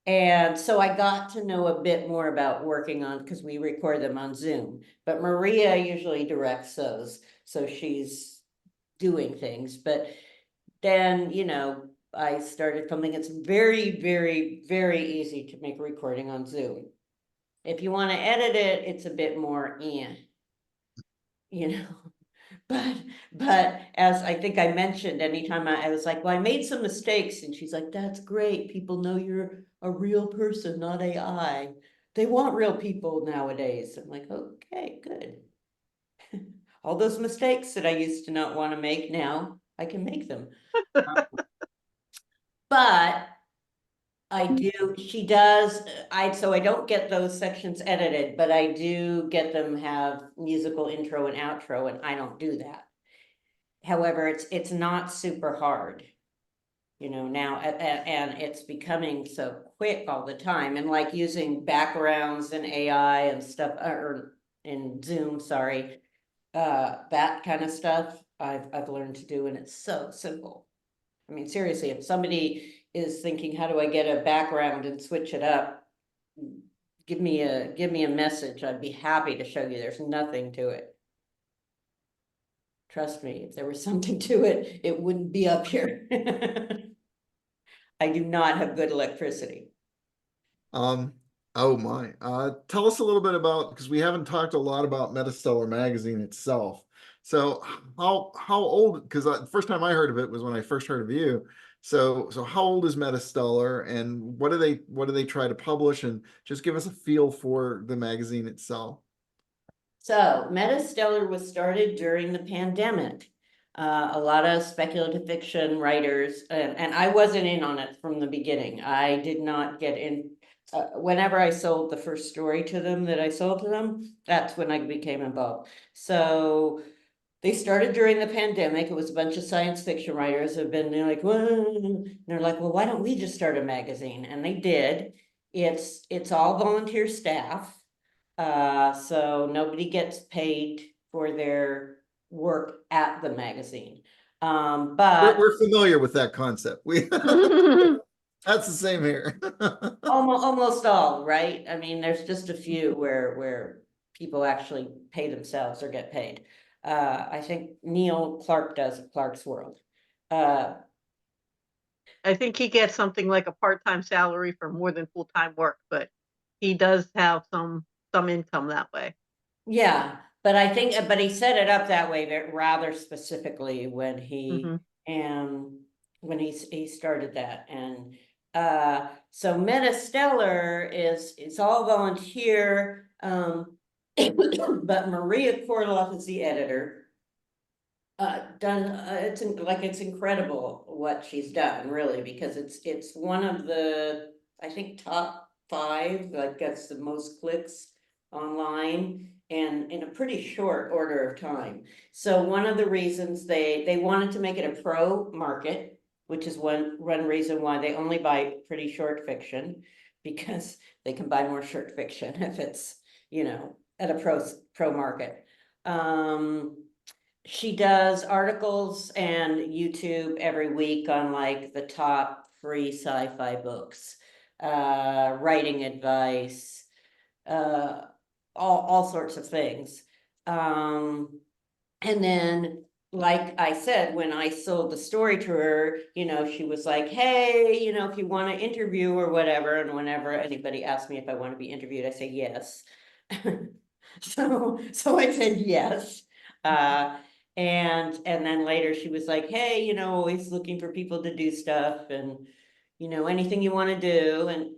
And so I got to know a bit more about working on, because we record them on Zoom, but Maria usually directs those, so she's doing things. But then, I started filming. It's very, very, very easy to make a recording on Zoom. If you want to edit it, it's a bit more you know. But as I think I mentioned, anytime I was like, well, I made some mistakes, and she's like, that's great. People know you're a real person, not AI. They want real people nowadays. I'm like, okay, good. All those mistakes that I used to not want to make, now I can make them. But she does, so I don't get those sections edited, but I do get them have musical intro and outro, and I don't do that. However, it's not super hard, now, and it's becoming so quick all the time, and like using backgrounds and AI and stuff, or in Zoom, sorry, that kind of stuff I've learned to do, and it's so simple. I mean, seriously, if somebody is thinking, how do I get a background and switch it up? Give me a message. I'd be happy to show you. There's nothing to it. Trust me, if there was something to it, it wouldn't be up here. I do not have good electricity. Oh my. Tell us a little bit about, because we haven't talked a lot about Metastellar magazine itself. So how old? Because the first time I heard of it was when I first heard of you. So how old is Metastellar, and what do they try to publish? And just give us a feel for the magazine itself. So Metastellar was started during the pandemic. A lot of speculative fiction writers, and I wasn't in on it from the beginning. I did not get in. Whenever I sold the first story to them that I sold to them, that's when I became involved. So they started during the pandemic. It was a bunch of science fiction writers have been, they're like, well, they're like, well, why don't we just start a magazine? And they did. It's all volunteer staff. So nobody gets paid for their work at the magazine. But We're familiar with that concept. That's the same here. almost all, right? I mean, there's just a few where people actually pay themselves or get paid. I think Neil Clark does at Clark's World. I think he gets something like a part-time salary for more than full-time work, but he does have some income that way. Yeah, but I think, but he set it up that way rather specifically when he he started that. And so Metastellar is all volunteer, but Maria Korloff is the editor. It's incredible what she's done, really, because it's one of the, I think, top 5 that gets the most clicks online, and in a pretty short order of time. So one of the reasons they wanted to make it a pro market, which is one reason why they only buy pretty short fiction, because they can buy more short fiction if it's, at a pro market. She does articles and YouTube every week on like the top free sci-fi books, writing advice, all sorts of things. And then like I said, when I sold the story to her, she was like, hey, if you want to interview or whatever, and whenever anybody asks me if I want to be interviewed, I say yes. So I said yes. And then later she was like, hey, always looking for people to do stuff, and anything you want to do. And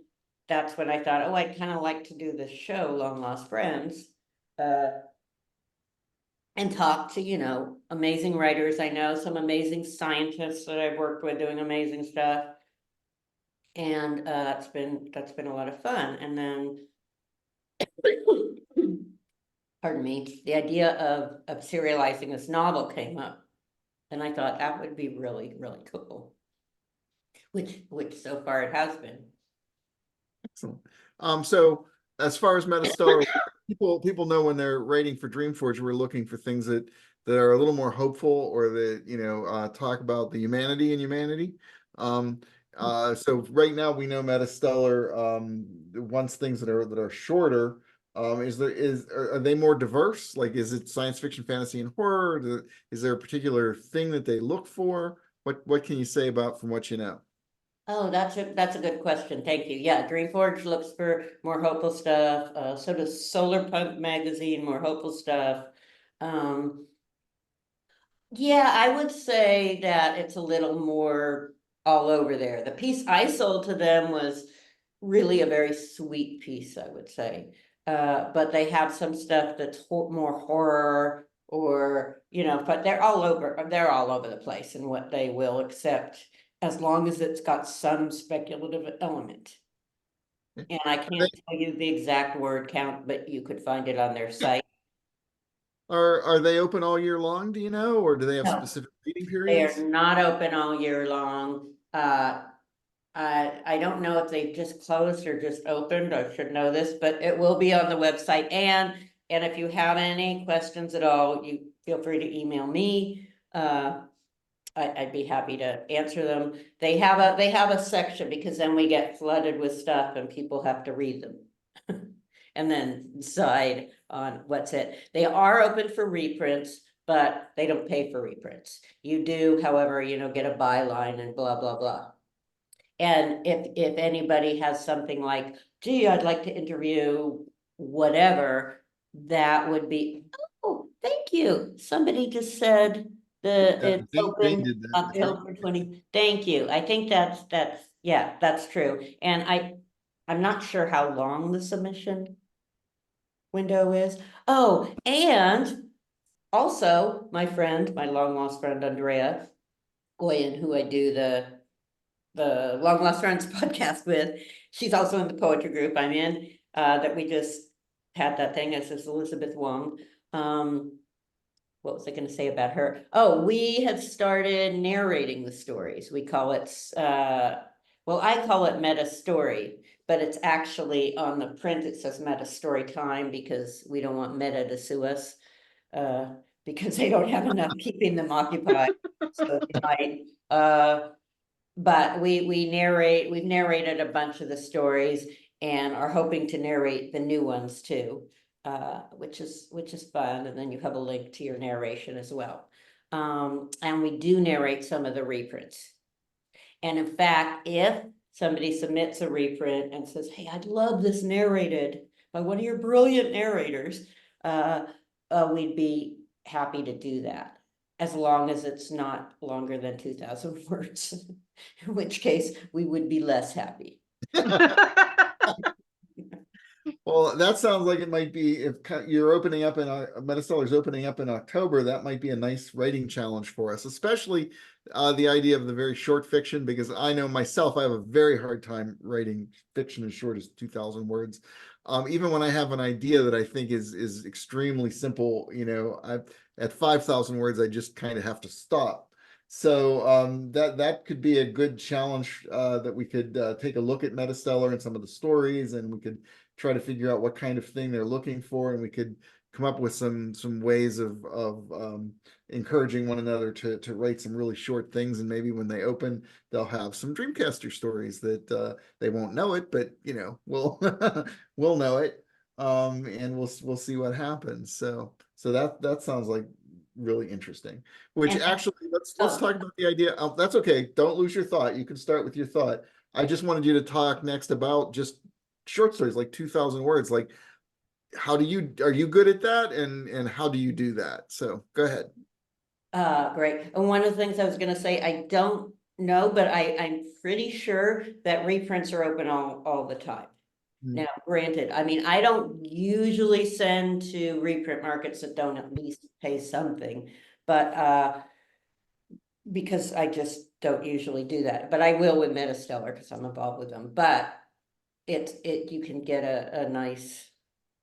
that's when I thought, oh, I'd kind of like to do this show, Long Lost Friends. And talk to, amazing writers. I know some amazing scientists that I've worked with doing amazing stuff. And that's been a lot of fun. And then pardon me, the idea of serializing this novel came up. And I thought that would be really, really cool. Which so far it has been. Excellent. So as far as Metastellar, people know when they're writing for Dreamforge, we're looking for things that are a little more hopeful, or that talk about the humanity in humanity. So right now we know Metastellar wants things that are shorter. Are they more diverse? Like, is it science fiction, fantasy, and horror? Is there a particular thing that they look for? What can you say about from what you know? Oh, that's a good question. Thank you. Yeah, Dreamforge looks for more hopeful stuff. So does Solar Punk magazine, more hopeful stuff. Yeah, I would say that it's a little more all over there. The piece I sold to them was really a very sweet piece, I would say. But they have some stuff that's more horror, or, but they're all over the place in what they will accept, as long as it's got some speculative element. And I can't tell you the exact word count, but you could find it on their site. Are they open all year long, do you know, or do they have No. specific reading They are periods? not open all year long. I don't know if they've just closed or just opened. I should know this, but it will be on the website. And if you have any questions at all, you feel free to email me. I'd be happy to answer them. They have a section, because then we get flooded with stuff and people have to read them. And then decide on what's it. They are open for reprints, but they don't pay for reprints. You do, however, get a byline and blah, blah, blah. And if anybody has something like, gee, I'd like to interview whatever, that would be, oh, thank you. Somebody just said it's They open did that, I think. October 20. Thank you. I think that's yeah, that's true. And I'm not sure how long the submission window is. Oh, and also my long lost friend Andrea Goyen, who I do the Long Lost Friends podcast with. She's also in the poetry group I'm in, that we just had that thing. This is Elizabeth Wong. What was I going to say about her? Oh, we have started narrating the stories. We call it, well, I call it Meta Story, but it's actually on the print. It says Meta Story Time, because we don't want Meta to sue us, because they don't have enough keeping them occupied. So they might. But we've narrated a bunch of the stories, and are hoping to narrate the new ones too, which is fun. And then you have a link to your narration as well. And we do narrate some of the reprints. And in fact, if somebody submits a reprint and says, hey, I'd love this narrated by one of your brilliant narrators, we'd be happy to do that, as long as it's not longer than 2,000 words, in which case we would be less happy. Well, that sounds like it might be, if you're opening up in Metastellar's opening up in October, that might be a nice writing challenge for us, especially the idea of the very short fiction, because I know myself, I have a very hard time writing fiction as short as 2,000 words. Even when I have an idea that I think is extremely simple, at 5,000 words, I just kind of have to stop. So that could be a good challenge, that we could take a look at Metastellar and some of the stories, and we could try to figure out what kind of thing they're looking for, and we could come up with some ways of encouraging one another to write some really short things, and maybe when they open, they'll have some Dreamcaster stories that they won't know it, but we'll we'll know it, and we'll see what happens. So that sounds like really interesting. Which And- actually, let's oh. talk about the idea. That's okay. Don't lose your thought. You can start with your thought. I just wanted you to talk next about just short stories, like 2,000 words. Like, how do you are you good at that, and how do you do that? So go ahead. Great. And one of the things I was gonna say, I don't know, but I'm pretty sure that reprints are open all the time. Hmm. Now, granted, I mean, I don't usually send to reprint markets that don't at least pay something, but because I just don't usually do that. But I will with Metastellar because I'm involved with them. But you can get a nice,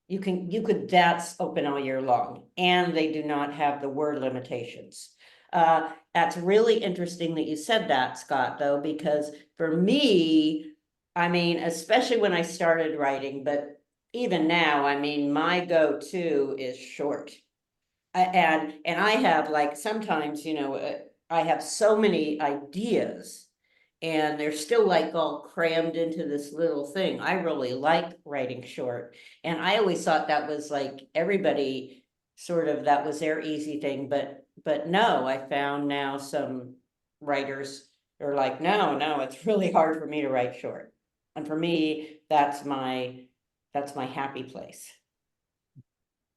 you could, that's open all year long, and they do not have the word limitations. That's really interesting that you said that, Scott, though, because for me, I mean, especially when I started writing, but even now, I mean, my go-to is short. And I have, like, sometimes, I have so many ideas and they're still like all crammed into this little thing. I really like writing short. And I always thought that was like everybody sort of, that was their easy thing, but no, I found now some writers are like, no, it's really hard for me to write short. And for me, that's my happy place.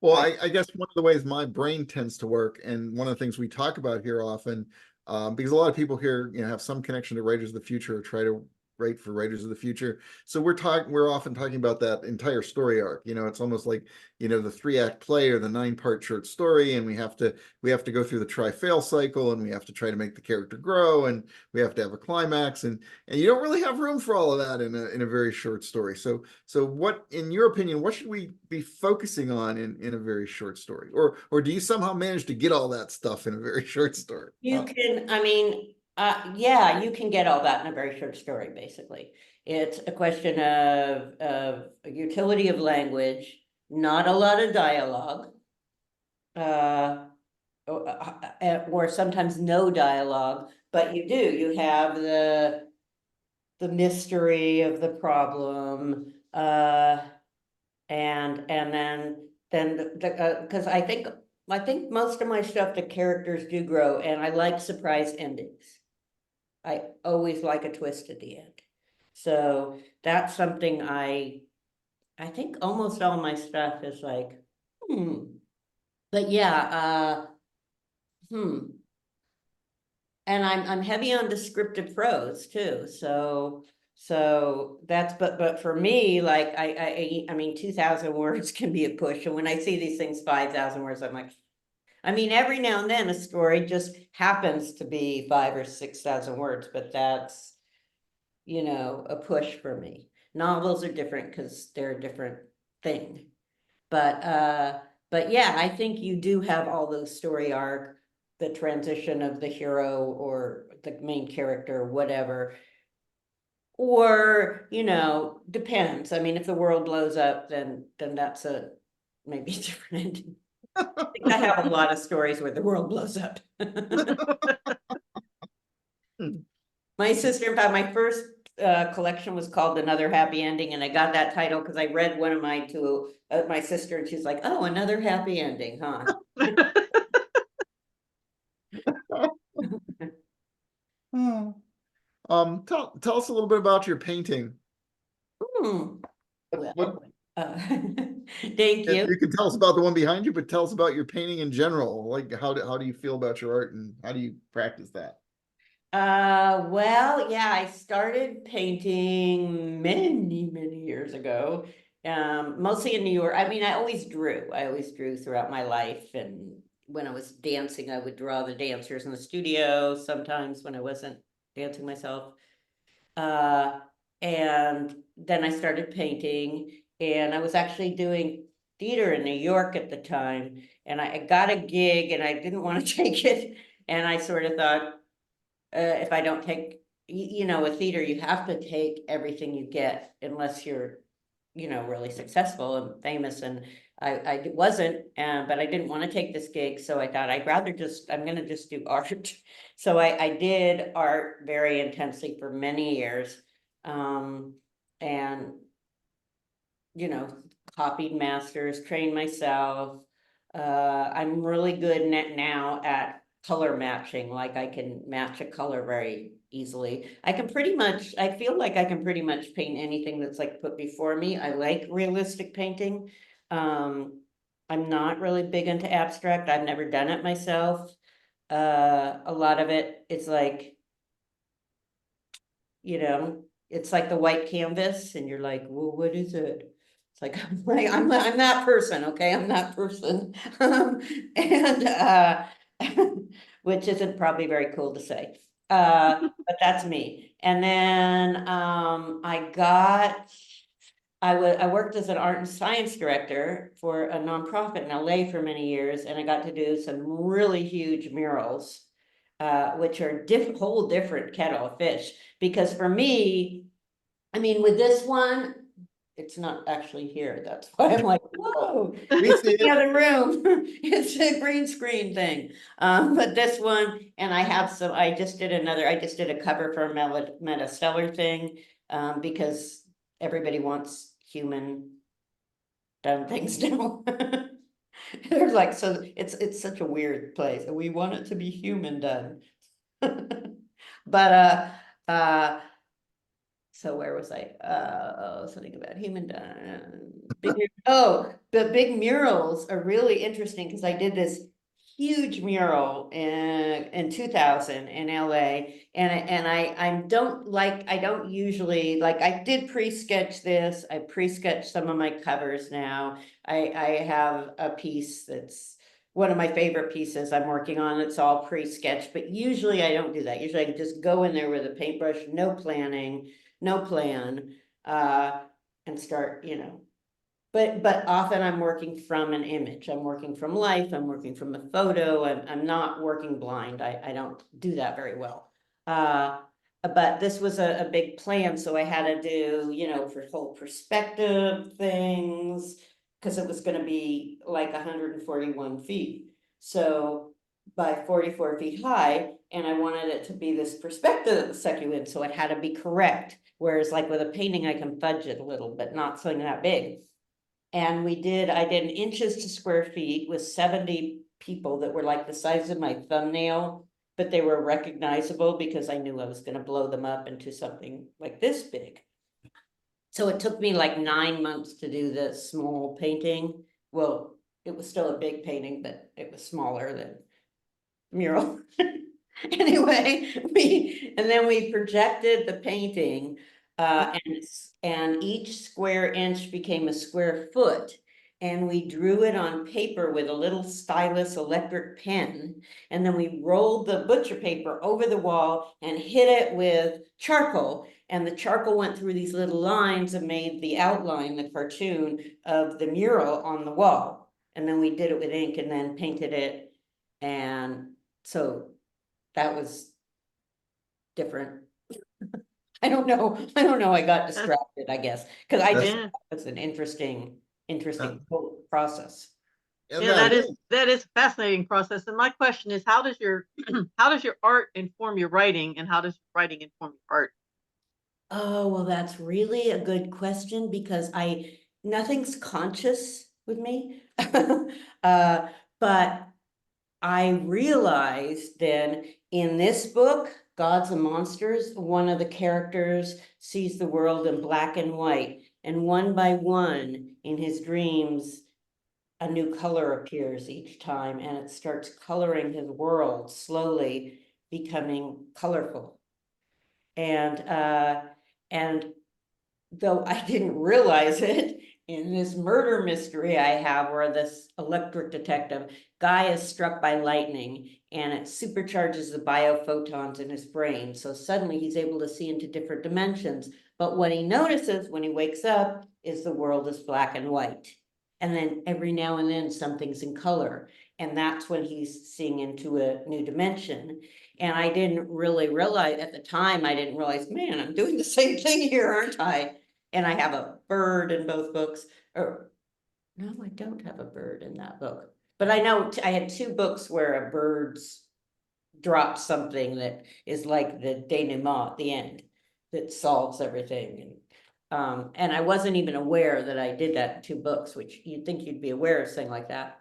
Well, I, I guess one of the ways my brain tends to work, and one of the things we talk about here often, because a lot of people here, have some connection to Writers of the Future or try to write for Writers of the Future. So we're often talking about that entire story arc. It's almost like, the 3-act play or the 9-part short story, and we have to go through the try-fail cycle, and we have to try to make the character grow, and we have to have a climax, and you don't really have room for all of that in a very short story. So what, in your opinion, what should we be focusing on in a very short story? Or do you somehow manage to get all that stuff in a very short story? You can, I mean, yeah, you can get all that in a very short story, basically. It's a question of utility of language, not a lot of dialogue. Or sometimes no dialogue, but you have the mystery of the problem, and then the because I think most of my stuff, the characters do grow, and I like surprise endings. I always like a twist at the end. So that's something I think almost all my stuff is like, But yeah, and I'm heavy on descriptive prose too. So that's, but for me, like I mean, 2,000 words can be a push. And when I see these things 5,000 words, I'm like, I mean, every now and then a story just happens to be 5 or 6,000 words, but that's, a push for me. Novels are different because they're a different thing. But yeah, I think you do have all those story arc, the transition of the hero or the main character, whatever. Or, depends. I mean, if the world blows up, then that's maybe a different ending. I think I have a lot of stories where the world blows up. My sister, in fact, my first collection was called Another Happy Ending, and I got that title because I read one of mine to my sister, and she's like, "Oh, another happy ending, huh?" Tell us a little bit about your painting. Hmm. What Well, thank if you. you can tell us about the one behind you, but tell us about your painting in general. Like, how do you feel about your art, and how do you practice that? Well, yeah, I started painting many years ago. Mostly in New York. I mean, I always drew. I always drew throughout my life. And when I was dancing, I would draw the dancers in the studio. Sometimes when I wasn't dancing myself. Uh, and then I started painting, and I was actually doing theater in New York at the time. And I got a gig, and I didn't want to take it. And I sort of thought, if I don't take, with theater, you have to take everything you get unless you're, really successful and famous. And I wasn't, but I didn't want to take this gig. So I thought I'm going to just do art. So I did art very intensely for many years. And, copied masters, trained myself, I'm really good now at color matching, like I can match a color very easily. I feel like I can pretty much paint anything that's like put before me. I like realistic painting. I'm not really big into abstract. I've never done it myself. A lot of it's like, it's like the white canvas and you're like, well, what is it? It's like, I'm that person, okay? I'm that person. And which isn't probably very cool to say. But that's me. And then I worked as an art and science director for a nonprofit in LA for many years, and I got to do some really huge murals, which are whole different kettle of fish. Because for me, I mean, with this one, it's not actually here. That's why I'm like, whoa, We see the it. other room. It's a green screen thing. But this one, and I just did a cover for a Metastellar thing, because everybody wants human done things now. They're like, so it's such a weird place. We want it to be human done. But so where was I? Something about human done. The big murals are really interesting because I did this huge mural in 2000 in LA, and I don't usually like. I did pre-sketch this. I pre-sketched some of my covers now. I have a piece that's one of my favorite pieces I'm working on. It's all pre-sketched, but usually I don't do that. Usually I just go in there with a paintbrush, no planning, no plan, and start, but often I'm working from an image. I'm working from life. I'm working from a photo. I'm not working blind. I don't do that very well. But this was a big plan, so I had to do, for whole perspective things, because it was going to be like 141 feet. So by 44 feet high, and I wanted it to be this perspective sequence, so it had to be correct. Whereas like with a painting, I can fudge it a little, but not something that big. And I did an inches to square feet with 70 people that were like the size of my thumbnail, but they were recognizable because I knew I was going to blow them up into something like this big. So it took me like 9 months to do this small painting. Well, it was still a big painting, but it was smaller than mural. Anyway, then we projected the painting, and each square inch became a square foot. And we drew it on paper with a little stylus electric pen. And then we rolled the butcher paper over the wall and hit it with charcoal. And the charcoal went through these little lines and made the outline, the cartoon of the mural on the wall. And then we did it with ink and then painted it. And so that was different. I don't know. I got distracted, I guess, because I just Yeah. thought it was an interesting whole process. And Yeah, that that is a fascinating process. And my question is, how does your how does your art inform your writing, and how does writing inform your art? Oh, well, that's really a good question because nothing's conscious with me. But I realized then in this book, Gods and Monsters, one of the characters sees the world in black and white, and one by one in his dreams, a new color appears each time, and it starts coloring his world, slowly becoming colorful. And though I didn't realize it, in this murder mystery I have where this electric detective guy is struck by lightning and it supercharges the biophotons in his brain. So suddenly he's able to see into different dimensions. But what he notices when he wakes up is the world is black and white. And then every now and then something's in color. And that's when he's seeing into a new dimension. And I didn't really realize at the time, man, I'm doing the same thing here, aren't I? And I have a bird in both books. Or no, I don't have a bird in that book. But I know I had 2 books where a bird's dropped something that is like the denouement at the end that solves everything. And I wasn't even aware that I did that in 2 books, which you'd think you'd be aware of something like that.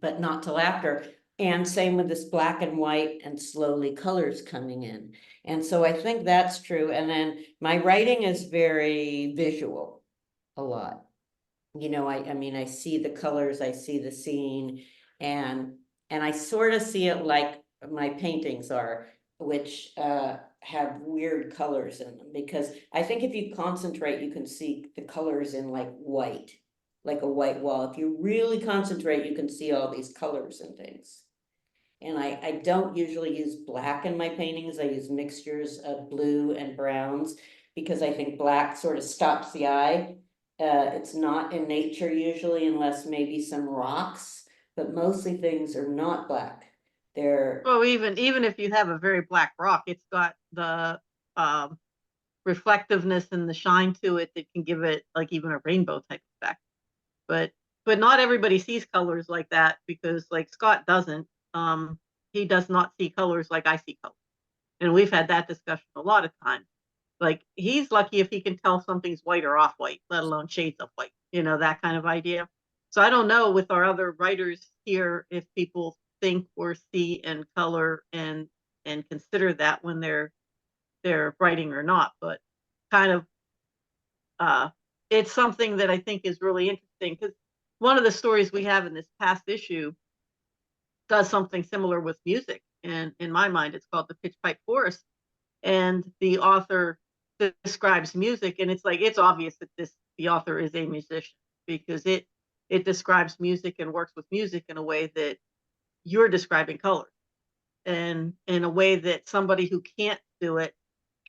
but not till after. And same with this black and white and slowly colors coming in. And so I think that's true. And then my writing is very visual a lot. You know, I mean, I see the colors, I see the scene, and I sort of see it like my paintings are, which have weird colors in them, because I think if you concentrate, you can see the colors in like a white wall. If you really concentrate, you can see all these colors and things. And I don't usually use black in my paintings. I use mixtures of blue and browns because I think black sort of stops the eye. It's not in nature usually, unless maybe some rocks, but mostly things are not black. They're Well, even if you have a very black rock, it's got the um, reflectiveness and the shine to it that can give it like even a rainbow type effect. But not everybody sees colors like that, because like Scott doesn't. He does not see colors like I see colors. And we've had that discussion a lot of times. Like he's lucky if he can tell something's white or off white, let alone shades of white, that kind of idea. So I don't know with our other writers here if people think or see and color and consider that when they're writing or not, but kind of it's something that I think is really interesting, because one of the stories we have in this past issue does something similar with music, and in my mind it's called the Pitch Pipe Forest, and the author describes music, and it's like it's obvious that the author is a musician, because it describes music and works with music in a way that you're describing color, and in a way that somebody who can't do it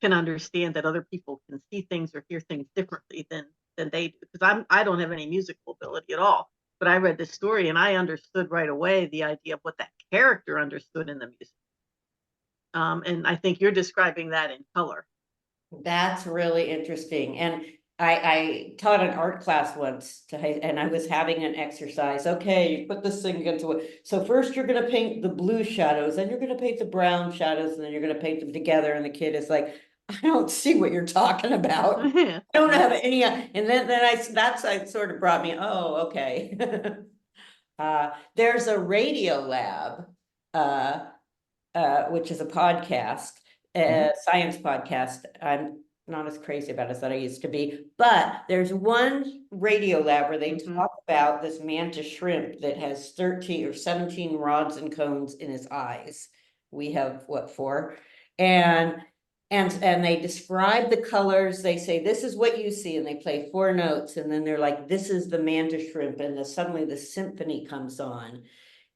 can understand that other people can see things or hear things differently than they do, because I don't have any musical ability at all, but I read this story and I understood right away the idea of what that character understood in the music. And I think you're describing that in color. That's really interesting. And I taught an art class once and I was having an exercise. Okay, you put this thing into it. So first you're gonna paint the blue shadows, then you're gonna paint the brown shadows, and then you're gonna paint them together. And the kid is like, I don't see what you're talking about. Yeah. I don't have any, and then I sort of brought me, oh, okay. There's a radio lab, which is a podcast, science podcast. I'm not as crazy about it as I used to be, but there's one radio lab where they talk about this mantis shrimp that has 13 or 17 rods and cones in his eyes. We have what, 4? And they describe the colors. They say, this is what you see, and they play 4 notes, and then they're like, this is the mantis shrimp, and suddenly the symphony comes on.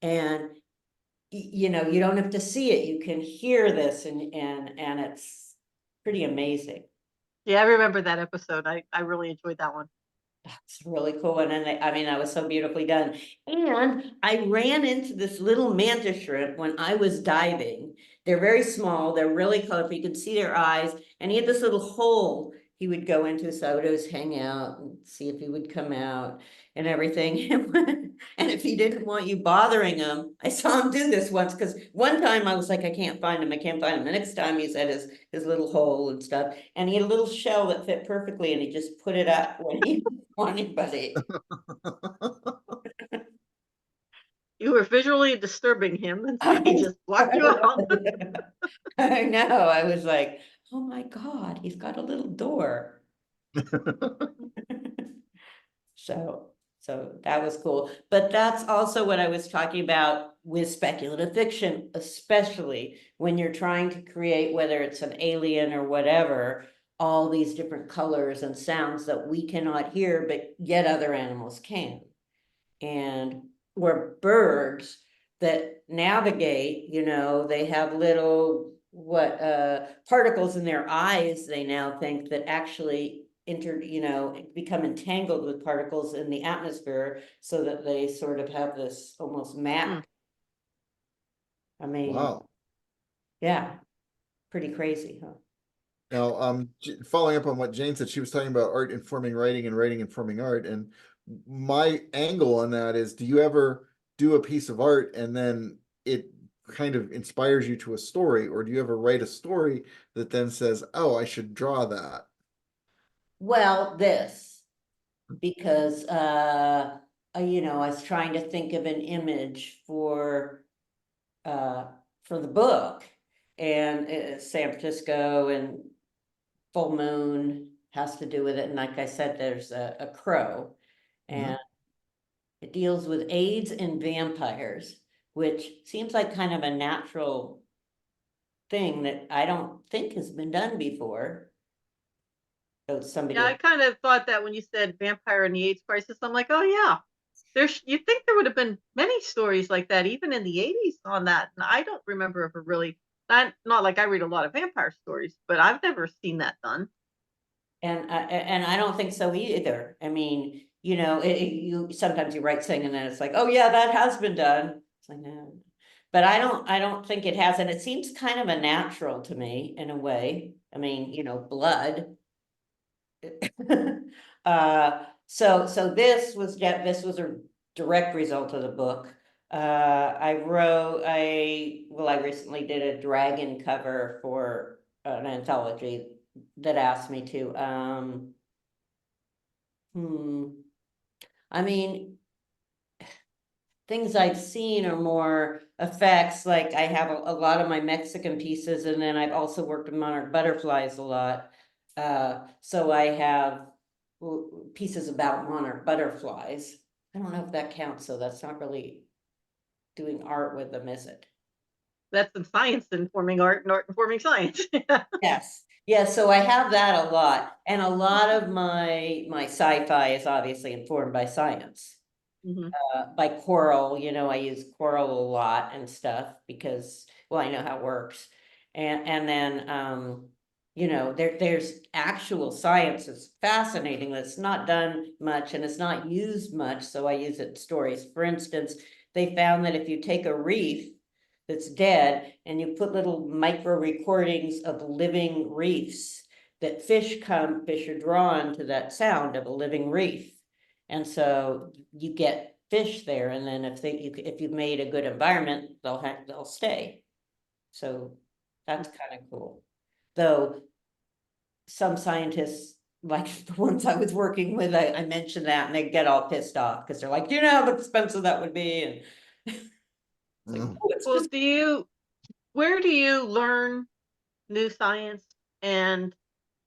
And you don't have to see it, you can hear this, and it's pretty amazing. Yeah, I remember that episode. I really enjoyed that one. That's really cool. And then I mean, that was so beautifully done. And I ran into this little mantis shrimp when I was diving. They're very small, they're really colorful, you could see their eyes, and he had this little hole he would go into, so I would always hang out and see if he would come out and everything. And if he didn't want you bothering him, I saw him do this once, because one time I was like, I can't find him. The next time he's at his little hole and stuff, and he had a little shell that fit perfectly, and he just put it up when he didn't want anybody. You were visually disturbing him, and so he just blocked you out. I know, I was like, oh my God, he's got a little door. So that was cool. But that's also what I was talking about with speculative fiction, especially when you're trying to create, whether it's an alien or whatever, all these different colors and sounds that we cannot hear, but yet other animals can. And or birds that navigate, they have little particles in their eyes, they now think, that actually become entangled with particles in the atmosphere, so that they sort of have this almost map. I mean, Wow. yeah, pretty crazy, huh? Now, following up on what Jane said, she was talking about art informing writing and writing informing art. And my angle on that is, do you ever do a piece of art and then it kind of inspires you to a story, or do you ever write a story that then says, oh, I should draw that? Well, because you know, I was trying to think of an image for the book, and San Francisco and full moon has to do with it. And like I said, there's a crow, and it deals with AIDS and vampires, which seems like kind of a natural thing that I don't think has been done before. So somebody, Yeah, I kind of thought that when you said vampire and the AIDS crisis, I'm like, oh yeah, you'd think there would have been many stories like that, even in the 80s on that. And I don't remember ever really, not like I read a lot of vampire stories, but I've never seen that done. and I don't think so either. I mean, you know, you sometimes you write something and then it's like, oh yeah, that has been done. It's like, no. But I don't think it has, and it seems kind of a natural to me in a way. I mean, you know, blood. So this was a direct result of the book. I recently did a dragon cover for an anthology that asked me to. I mean, things I've seen are more effects, like I have a lot of my Mexican pieces, and then I've also worked with monarch butterflies a lot. So I have pieces about monarch butterflies. I don't know if that counts, so that's not really doing art with them, is it? That's some science informing art and art informing science. Yes. Yeah, so I have that a lot, and a lot of my sci-fi is obviously informed by science. Mhm. By coral, you know, I use coral a lot and stuff because, well, I know how it works. And then, you know, there's actual science is fascinating that's not done much and it's not used much, so I use it in stories. For instance, they found that if you take a reef that's dead and you put little micro recordings of living reefs, that fish are drawn to that sound of a living reef. And so you get fish there, and then if you've made a good environment, they'll stay. So that's kind of cool. Though some scientists, like the ones I was working with, I mentioned that and they get all pissed off because they're like, you know how expensive that would be. And it's like, oh, it's Well, just where do you learn new science, and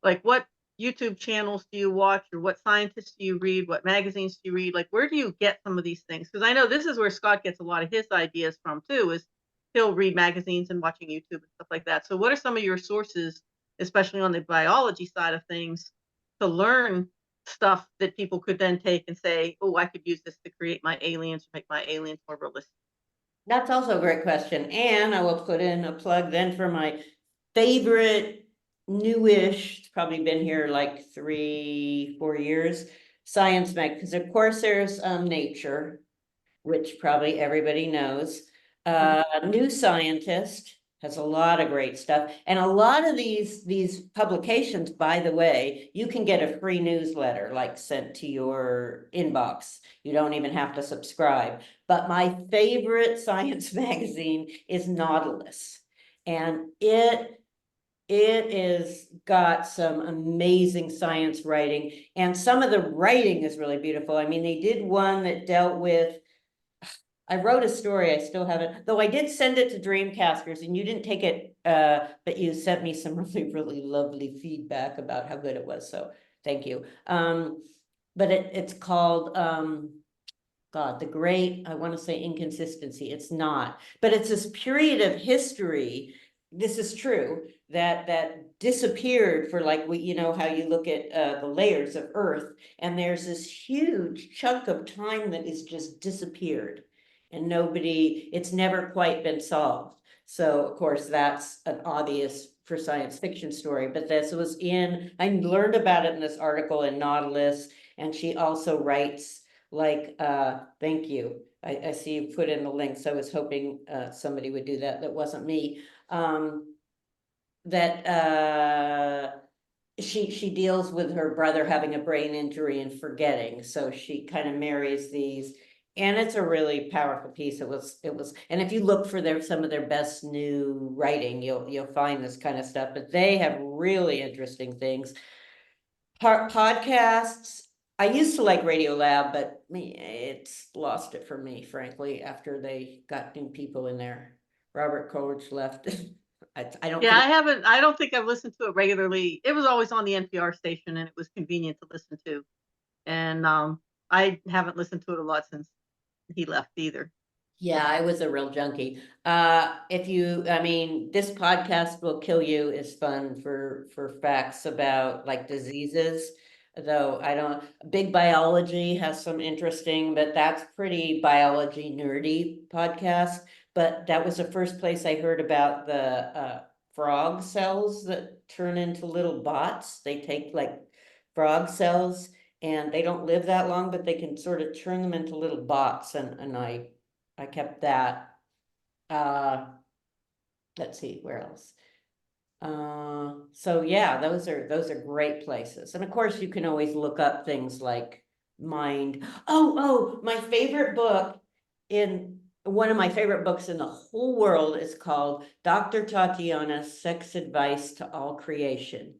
like what YouTube channels do you watch, or what scientists do you read, what magazines do you read? Like, where do you get some of these things? Because I know this is where Scott gets a lot of his ideas from too, is he'll read magazines and watching YouTube and stuff like that. So what are some of your sources, especially on the biology side of things, to learn stuff that people could then take and say, oh, I could use this to create my aliens, or make my aliens more realistic? That's also a great question. And I will put in a plug then for my favorite newish, it's probably been here like 3-4 years, science mag, because of course there's Nature, which probably everybody knows. New Scientist has a lot of great stuff. And a lot of these publications, by the way, you can get a free newsletter like sent to your inbox. You don't even have to subscribe. But my favorite science magazine is Nautilus. And it is got some amazing science writing, and some of the writing is really beautiful. I mean, they did one that dealt with, I wrote a story, I still haven't, though I did send it to Dreamcasters and you didn't take it, but you sent me some really, really lovely feedback about how good it was. So thank you. But it's called, God, the great, I want to say inconsistency. It's not, but it's this period of history. This is true that disappeared for, like, you know how you look at the layers of Earth, and there's this huge chunk of time that is just disappeared, and it's never quite been solved. So of course that's an obvious for science fiction story, but I learned about it in this article in Nautilus, and she also writes, like, thank you. I see you put in the links. I was hoping somebody would do that. That wasn't me. That she deals with her brother having a brain injury and forgetting. So she kind of marries these, and it's a really powerful piece. It was, and if you look for some of their best new writing, you'll find this kind of stuff. But they have really interesting things. Podcasts, I used to like Radiolab, but it's lost it for me, frankly, after they got new people in there. Robert Coleridge left. I don't Yeah, think, I don't think I've listened to it regularly. It was always on the NPR station and it was convenient to listen to. And I haven't listened to it a lot since he left either. yeah, I was a real junkie. If you, I mean, this podcast will kill you is fun for facts about like diseases. Though I don't, Big Biology has some interesting, but that's pretty biology nerdy podcast. But that was the first place I heard about the frog cells that turn into little bots. They take like frog cells and they don't live that long, but they can sort of turn them into little bots. And I kept that. Uh, let's see, where else? So yeah, those are great places. And of course, you can always look up things like Mind. Oh, my favorite book in one of my favorite books in the whole world is called Dr. Tatiana's Sex Advice to All Creation.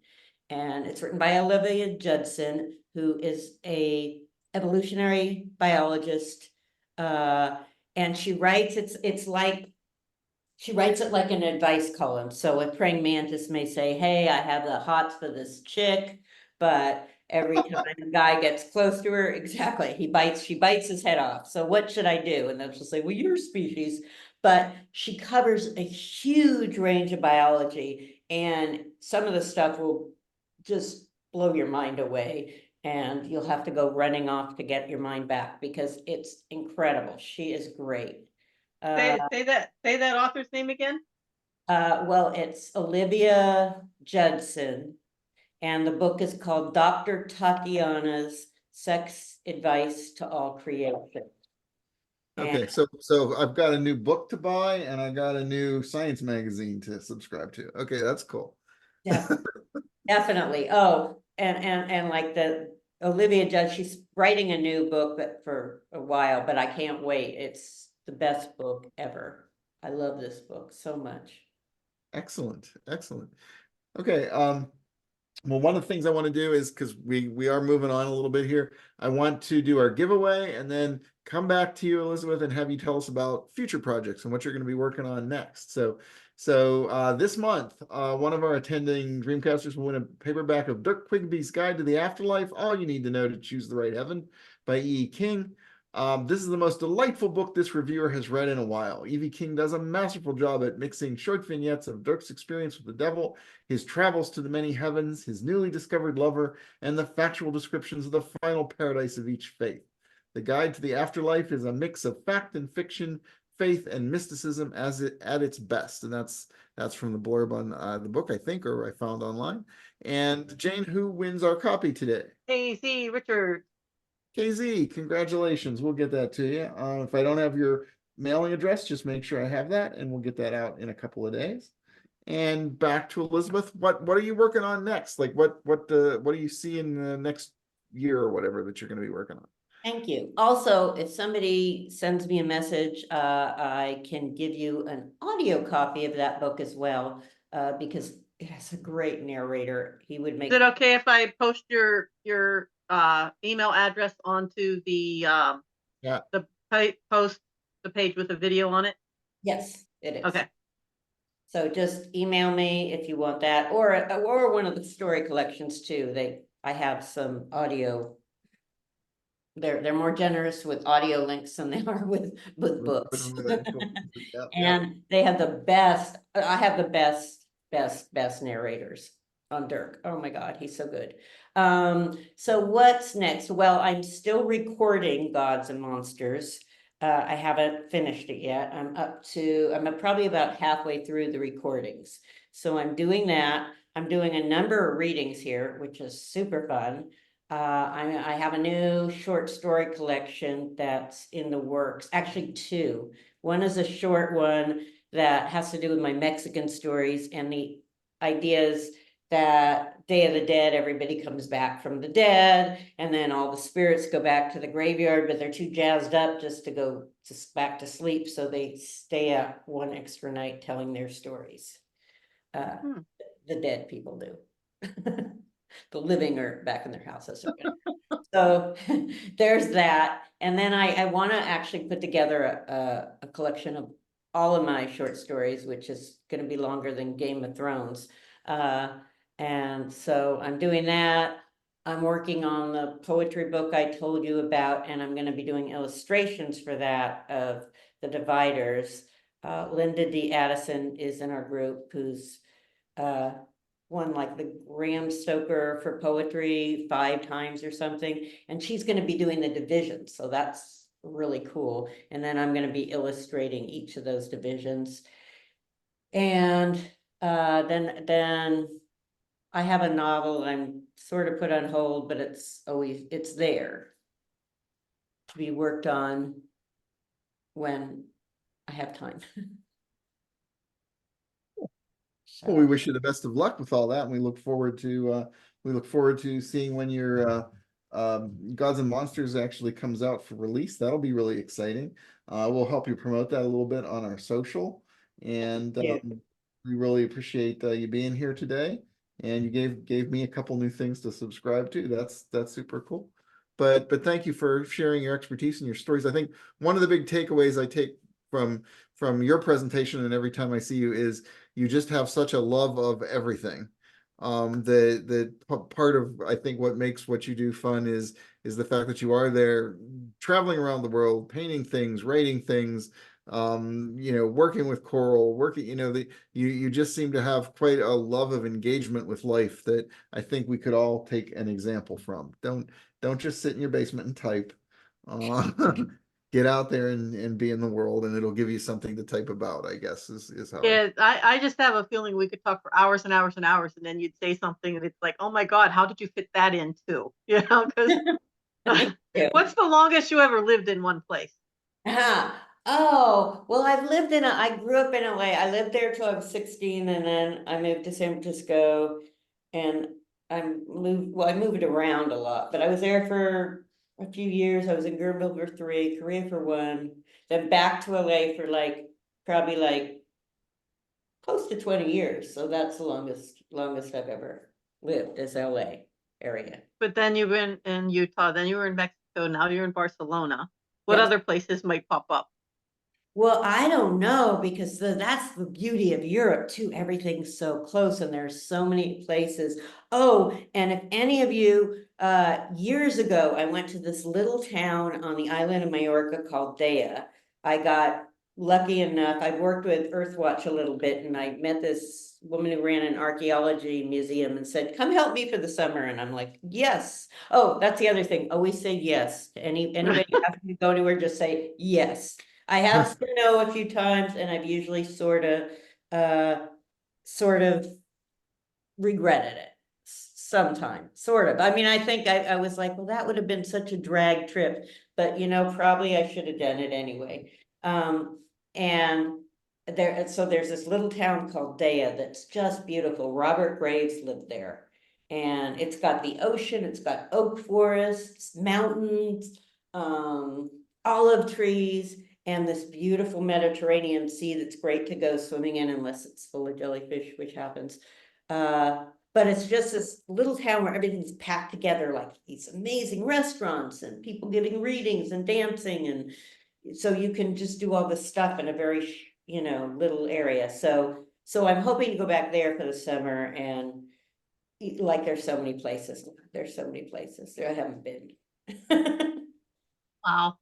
And it's written by Olivia Judson, who is a evolutionary biologist. And she writes, it's like she writes it like an advice column. So a praying mantis may say, hey, I have the hots for this chick, but every time a guy gets close to her, exactly, she bites his head off. So what should I do? And then she'll say, well, your species. But she covers a huge range of biology, and some of the stuff will just blow your mind away. And you'll have to go running off to get your mind back because it's incredible. She is great. Say that author's name again. Well, it's Olivia Judson, and the book is called Dr. Tatiana's Sex Advice to All Creation. Okay, so I've got a new book to buy and I got a new science magazine to subscribe to. Okay, that's cool. Yeah, definitely. Oh, and like the Olivia Judge, she's writing a new book that for a while, but I can't wait. It's the best book ever. I love this book so much. Excellent, excellent. Okay, well, one of the things I want to do is because we are moving on a little bit here, I want to do our giveaway and then come back to you, Elizabeth, and have you tell us about future projects and what you're going to be working on next. So this month, one of our attending Dreamcasters will win a paperback of Dirk Quigby's Guide to the Afterlife, All You Need to Know to Choose the Right Heaven by E. King. This is the most delightful book this reviewer has read in a while. E.V. King does a masterful job at mixing short vignettes of Dirk's experience with the devil, his travels to the many heavens, his newly discovered lover, and the factual descriptions of the final paradise of each faith. The Guide to the Afterlife is a mix of fact and fiction, faith and mysticism at its best. And that's from the blurb on the book, I think, or I found online. And Jane, who wins our copy today? Hey, Richard. KZ, congratulations. We'll get that to you. If I don't have your mailing address, just make sure I have that, and we'll get that out in a couple of days. And back to Elizabeth. What are you working on next? Like what do you see in the next year or whatever that you're going to be working on? Thank you. Also, if somebody sends me a message, I can give you an audio copy of that book as well, because it has a great narrator. He would make. Is it okay if I post your email address onto the Yeah. post the page with the video on it? Yes, it is. Okay. So just email me if you want that, or one of the story collections too. I have some audio. They're more generous with audio links than they are with books. Yeah, And they have the best, I have the best narrators on Dirk. Oh my God, he's so good. So what's next? Well, I'm still recording Gods and Monsters. I haven't finished it yet. I'm probably about halfway through the recordings. So I'm doing that. I'm doing a number of readings here, which is super fun. I have a new short story collection that's in the works, actually two. One is a short one that has to do with my Mexican stories and the ideas that Day of the Dead, everybody comes back from the dead, and then all the spirits go back to the graveyard, but they're too jazzed up just to go back to sleep, so they stay up one extra night telling their stories. The dead people do. the living are back in their houses. So there's that. And then I want to actually put together a collection of all of my short stories, which is going to be longer than Game of Thrones. And so I'm doing that. I'm working on the poetry book I told you about, and I'm going to be doing illustrations for that of the dividers. Linda D. Addison is in our group, who's won like the Graham Stoker for poetry 5 times or something, and she's going to be doing the divisions, so that's really cool. And then I'm going to be illustrating each of those divisions. And then I have a novel I'm sort of put on hold, but it's there to be worked on when I have time. Well, we wish you the best of luck with all that, and we look forward to seeing when your Gods and Monsters actually comes out for release. That'll be really exciting. We'll help you promote that a little bit on our social, and we really appreciate you being here today. And you gave me a couple new things to subscribe to. That's super cool. But thank you for sharing your expertise and your stories. I think one of the big takeaways I take from your presentation and every time I see you is you just have such a love of everything. The part of, I think, what makes what you do fun is the fact that you are there traveling around the world, painting things, writing things, working with coral, you just seem to have quite a love of engagement with life that I think we could all take an example from. Don't just sit in your basement and type. Get out there and be in the world, and it'll give you something to type about, I guess, is how Yeah, I just have a feeling we could talk for hours and hours and hours, and then you'd say something and it's like, oh my God, how did you fit that in too? Because what's the longest you ever lived in one place? Oh, well, I grew up in LA. I lived there till I was 16, and then I moved to San Francisco, and I moved around a lot, but I was there for a few years. I was in Guerneville for 3, Korea for 1, then back to LA for probably close to 20 years. So that's the longest I've ever lived is LA area. But then you've been in Utah, then you were in Mexico, now you're in Barcelona. What Yes. other places might pop up? Well, I don't know, because that's the beauty of Europe too. Everything's so close and there's so many places. Oh, and if any of you, years ago, I went to this little town on the island of Mallorca called Dea. I got lucky enough, I've worked with Earthwatch a little bit, and I met this woman who ran an archaeology museum and said, come help me for the summer. And I'm like, yes. Oh, that's the other thing. Always say yes to anybody you have to go to her, just say yes. I have said no a few times, and I've usually sort of regretted it sometime, sort of. I mean, I think I was like, well, that would have been such a drag trip, but probably I should have done it anyway. And so there's this little town called Dea that's just beautiful. Robert Graves lived there, and it's got the ocean, it's got oak forests, mountains, olive trees, and this beautiful Mediterranean Sea that's great to go swimming in, unless it's full of jellyfish, which happens. But it's just this little town where everything's packed together, like these amazing restaurants and people giving readings and dancing, and so you can just do all this stuff in a very little area. So I'm hoping to go back there for the summer, and there's so many places there I haven't been. Wow.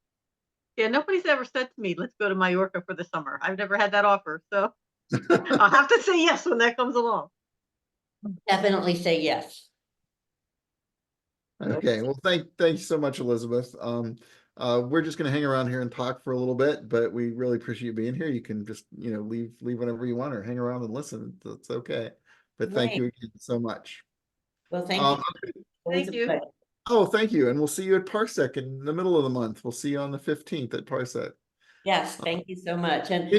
Yeah, nobody's ever said to me, let's go to Mallorca for the summer. I've never had that offer, so I'll have to say yes when that comes along. Definitely say yes. Okay, well, thank you so much, Elizabeth. We're just gonna hang around here and talk for a little bit, but we really appreciate you being here. You can just, leave whenever you want or hang around and listen. That's okay. But thank you again so much. Well, thank Um, you. Always Thank a you. pleasure. Oh, thank you. And we'll see you at Parsec in the middle of the month. We'll see you on the 15th at Parsec. Yes, thank you so much. And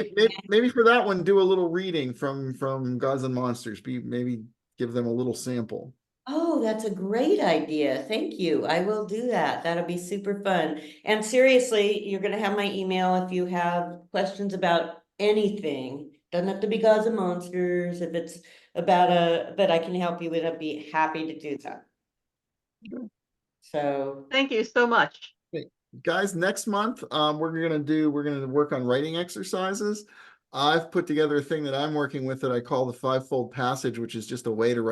Maybe for that one, do a little reading from Gods and Monsters. Maybe give them a little sample. oh, that's a great idea. Thank you. I will do that. That'll be super fun. And seriously, you're going to have my email if you have questions about anything. Doesn't have to be Gods and Monsters. If it's about but I can help you with, I'd be happy to do that. Sure. So, Thank you so much. Guys, next month, we're gonna work on writing exercises. I've put together a thing that I'm working with that I call the fivefold passage, which is just a way to write